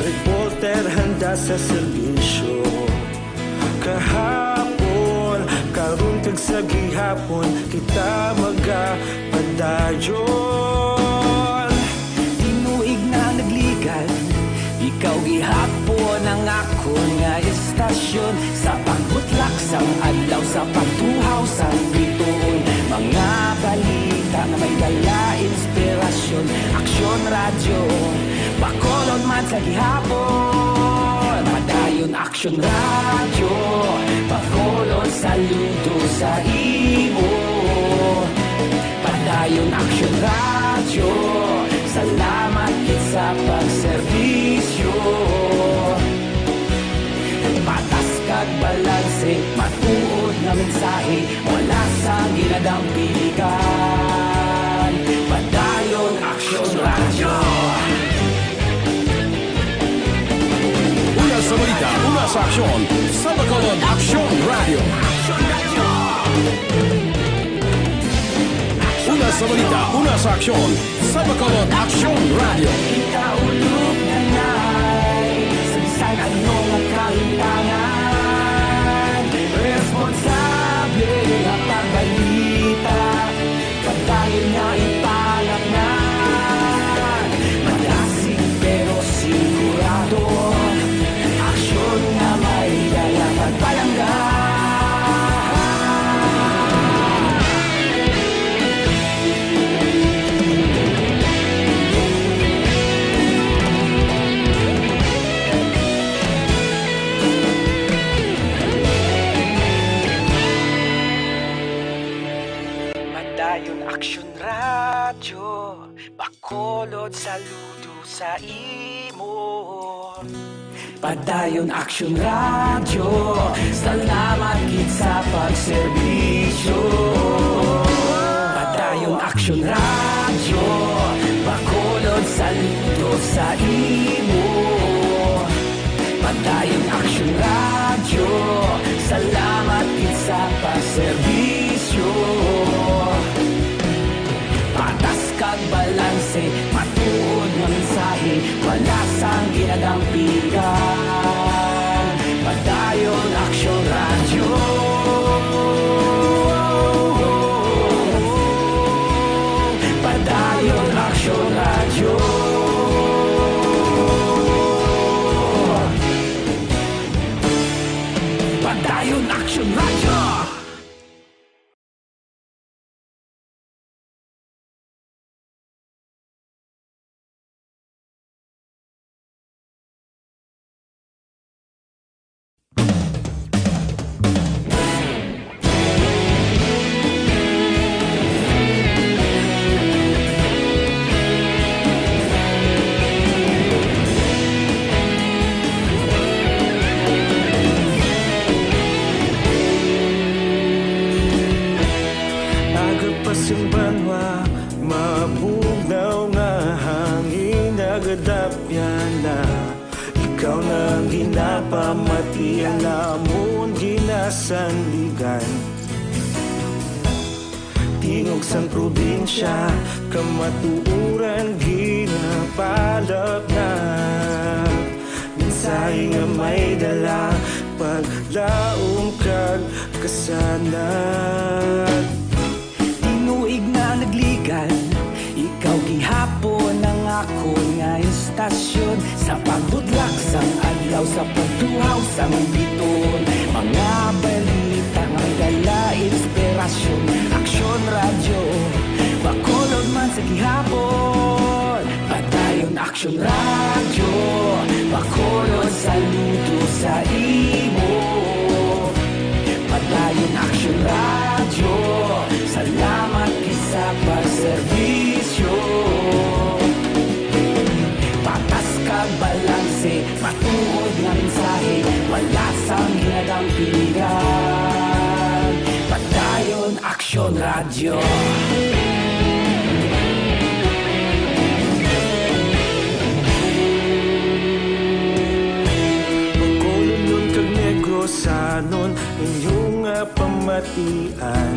F: reporter handa sa serbisyo. Kahapon, karon kag sa gihapon, kita magapadayon.
Q: Tinuig na nagligan, ikaw gihapon ang ako nga istasyon. Sa pagbutlak sang adlaw, sa pagtuhaw sang biton, mga balita na may dala inspirasyon. Aksyon radyo, Bacolod man sa gihapon. Padayon Aksyon radyo, Bacolod saludo sa imo. Padayon Aksyon radyo, salamat sa pagserbisyo. Patas kag balanse, matuod nga mensahe, wala sang ginadang pilihan. Padayon Aksyon Radio.
B: Una sa balita, una sa aksyon, sa Bacolod Action Radio. Una sa balita, una sa aksyon, sa Bacolod Action Radio.
Q: Ikaulog na na'y sabisan anong ang kahilangan. Responsable ang pagbalita, radyo, bakolod saludo sa imo. Padayon Aksyon Radyo, salamat gid sa pagserbisyo. Padayon Aksyon Radyo, bakolod saludo sa imo. Padayon Aksyon Radyo, salamat gid sa pagserbisyo. Patas kag balanse, matuod nga mensahe, wala sang ginadampigan. Padayon Aksyon Radyo. Padayon Aksyon Radyo. Padayon Aksyon Radyo.
F: Ikaw nang ginapamati, alamon ginasandigan. Tingog sang probinsya, kamatuuran ginapalap na. Mensahe nga may dala, paglaom kag kasanad.
Q: Tinuig na nagligan, ikaw gihapon ang ako nga istasyon. Sa pagbudlak sang adlaw, sa pagtuhaw sang biton, mga balita nga dala inspirasyon. Aksyon Radyo, bakolod man sa gihapon. Padayon Aksyon Radyo, bakolod saludo sa imo. Padayon Aksyon Radyo, salamat sa pagserbisyo. Patas kag balanse, matuod nga mensahe, wala sang ginadampigan. Padayon Aksyon Radyo.
F: Bakolod nun kag Negrosanon, inyong pamatian.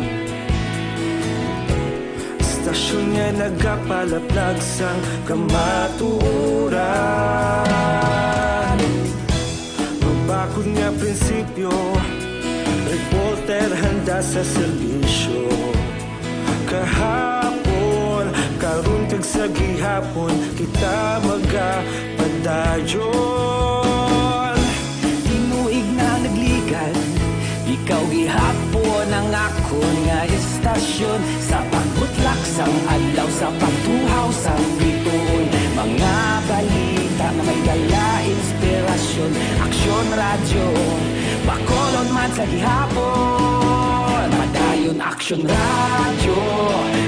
F: Stasyon nga nagapalaplag sang kamatuuran. Mabakod nga prinsipyo, reporter handa sa serbisyo. Kahapon, karon kag sa gihapon, kita magapadayon.
Q: Tinuig na nagligan, ikaw gihapon ang ako nga istasyon. Sa pagbutlak sang adlaw, sa pagtuhaw sang biton, mga balita na may dala inspirasyon. Aksyon Radyo, bakolod man sa gihapon. Padayon Aksyon Radyo,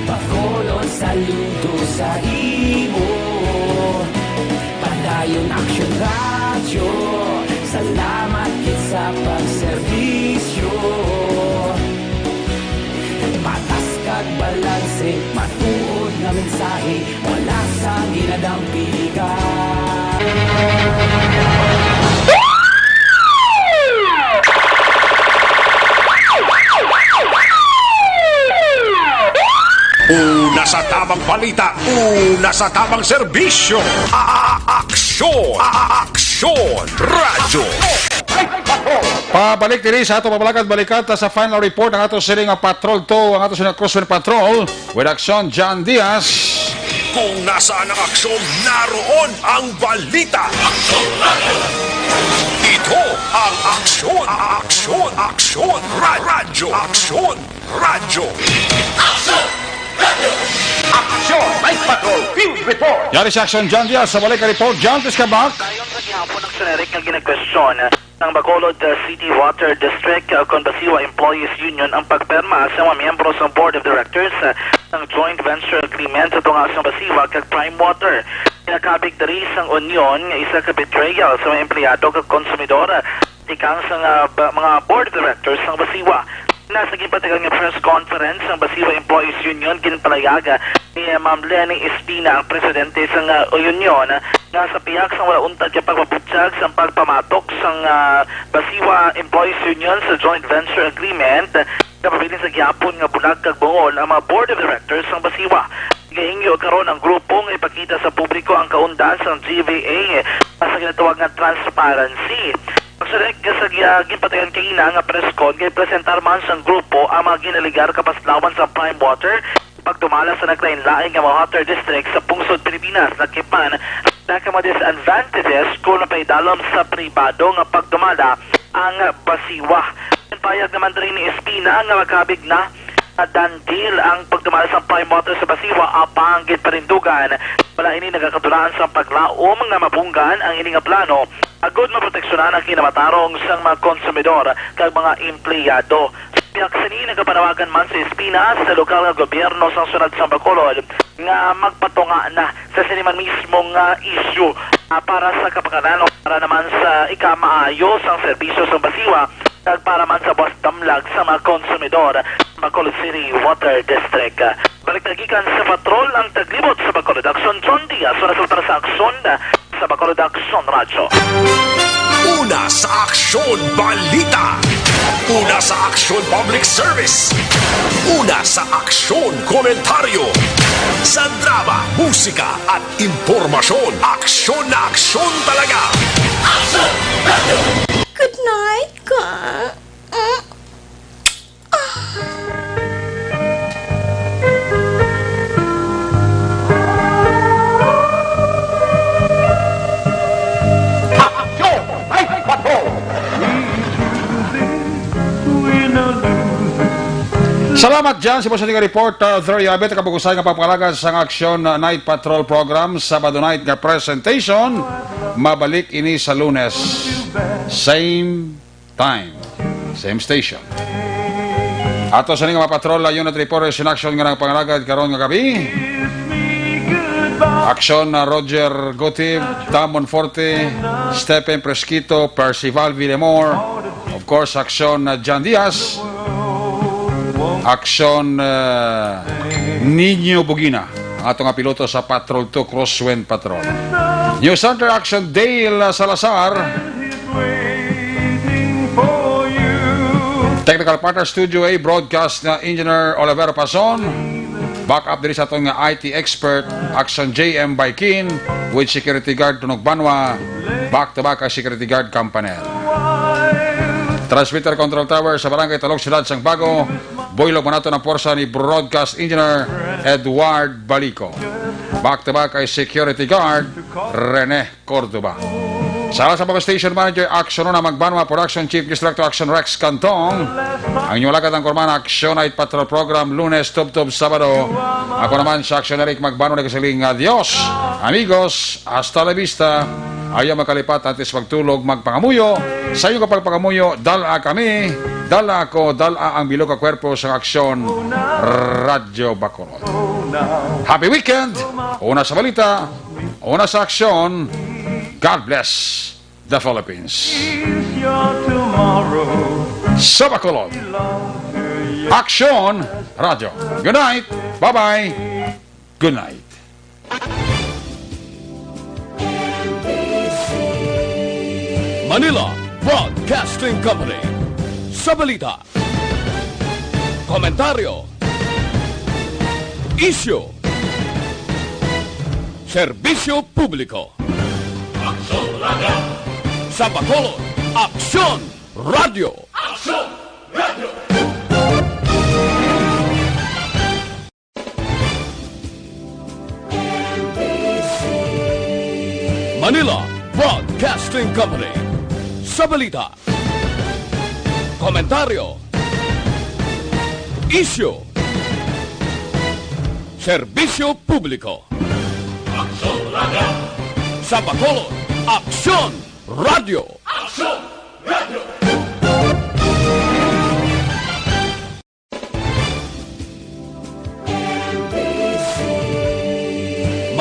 Q: bakolod saludo sa imo. Padayon Aksyon Radyo, salamat gid sa pagserbisyo. Patas kag balanse, matuod nga mensahe, wala sang ginadampigan.
B: Una sa tamang balita, una sa tamang serbisyo. Aksyon! Aksyon! Radyo!
C: Pabalik diri sa ato pabalakad balikat sa final report ng ato siring nga Patrol 2, ang ato siring Crosswind Patrol with Aksyon John Diaz.
B: Kung nasaan ang aksyon, naroon ang balita. Aksyon Radyo! Ito ang aksyon! Aksyon! Aksyon! Radyo! Aksyon! Radyo!
N: Aksyon! Radyo! Aksyon! Night Patrol! Field Report!
C: Yari si Aksyon John Diaz sa balik report. John, please come back.
H: Dayon sa gihapon ng Suneric nga ginagkwestiyon ng Bacolod City Water District Conbasiwa Employees Union ang pagperma sa mga miyembro sa Board of Directors
R: ng joint venture agreement sa tunga sa Basiwa kag Prime Water. Pinakabig diri sang Union nga isa ka betrayal sa mga empleyado kag konsumidor tikang sa mga board of directors ng Basiwa. Nasa gipatigal nga press conference ng Basiwa Employees Union ginpalayaga ni Ma'am Lenny Espina, ang presidente sa union, nga sa piyak sa wala untad nga pagpaputsag sa pagpamatok sa Basiwa Employees Union sa joint venture agreement kapabilin sa gyapon nga bulag kag bungol ang mga board of directors ng Basiwa. Gahingyo karon ang grupong ipakita sa publiko ang kaundan sa GVA sa ginatawag nga transparency. Pagsalig sa gipatagan kaina nga press con kay presentar man sa grupo ang mga ginaligar kapaslawan sa Prime Water pagdumala sa naglain-laing nga mga water district sa pungsod Pilipinas. Nakipan na ka mga disadvantages kung napaidalom sa pribado nga pagdumala ang Basiwa. Payag naman rin ni Espina nga magkabig na dandil ang pagdumala sa Prime Water sa Basiwa apang gitparindugan. Wala ini nagakatulaan sa paglaom nga mabunggan ang ini nga plano agud maproteksyonan ang kinamatarong sa mga konsumidor kag mga empleyado. Piyaksani nagapanawagan man sa Espina sa lokal nga gobyerno sa sunod sa Bacolod nga magpatunga na sa siniman mismong issue para sa kapakanan o para naman sa ikamaayos ang serbisyo sa Basiwa kag para man sa buwas damlag sa mga konsumidor Bacolod City Water District. Balik tagikan sa patrol ang taglibot sa Bacolod Action John Diaz sa resulta sa aksyon sa Bacolod Action Radio.
B: Una sa Aksyon Balita. Una sa Aksyon Public Service. Una sa Aksyon Komentaryo. Sa drama, musika at impormasyon. Aksyon na aksyon talaga. Aksyon Radio!
S: Good night, ka.
C: Salamat dyan si Boss Ating Report. Through Yabit, kapag-usay nga papakalaga sa Action Night Patrol Program, Sabado night nga presentation. Mabalik ini sa Lunes. Same time, same station. Ato sa nga mapatrol, unit reporters in action nga ng pangalagad karon nga gabi. Aksyon na Roger Gotib, Tamon Forte, Stephen Presquito, Percival Villamor, of course, aksyon na John Diaz, aksyon Nino Bugina, ang atong nga piloto sa Patrol 2 Crosswind Patrol. News Center Action Dale Salazar, Technical Partner Studio A, Broadcast na Engineer Oliver Pason, back up diri sa atong nga IT expert Action JM Baikin with Security Guard Tunog Banwa, back to back ang Security Guard Campanel. Transmitter Control Tower sa Barangay Talog, Siyudad Sang Bago, Boylog manato ng porsa ni Broadcast Engineer Edward Balico. Back to back ay Security Guard Rene Cordoba. Sala sa mga station manager Action na Magbanwa, Production Chief Director Action Rex Cantong. Ang inyong lagat ng Korman Action Night Patrol Program Lunes, Tub-Tub, Sabado. Ako naman sa Action Eric Magbanwa na kasaling adios, amigos, hasta la vista. Ayaw makalipat atis magtulog, magpangamuyo. Sa iyo kapag pangamuyo, dala kami, dala ako, dala ang bilog ka kwerpo sa Aksyon Radio Bacolod. Happy weekend! Una sa balita, una sa aksyon. God bless the Philippines. Sa Bacolod, Aksyon Radio. Good night. Bye-bye. Good night.
B: Manila Broadcasting Company. Sa balita, komentaryo, isyu, serbisyo publiko. Aksyon Radio. Sa Bacolod, Aksyon Radio. Aksyon Radio. Manila Broadcasting Company. Sa balita, komentaryo, isyu, serbisyo publiko. Aksyon Radio. Sa Bacolod, Aksyon Radio. Aksyon Radio.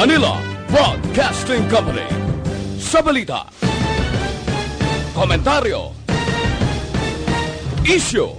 B: Manila Broadcasting Company. Sa balita, komentaryo, issue,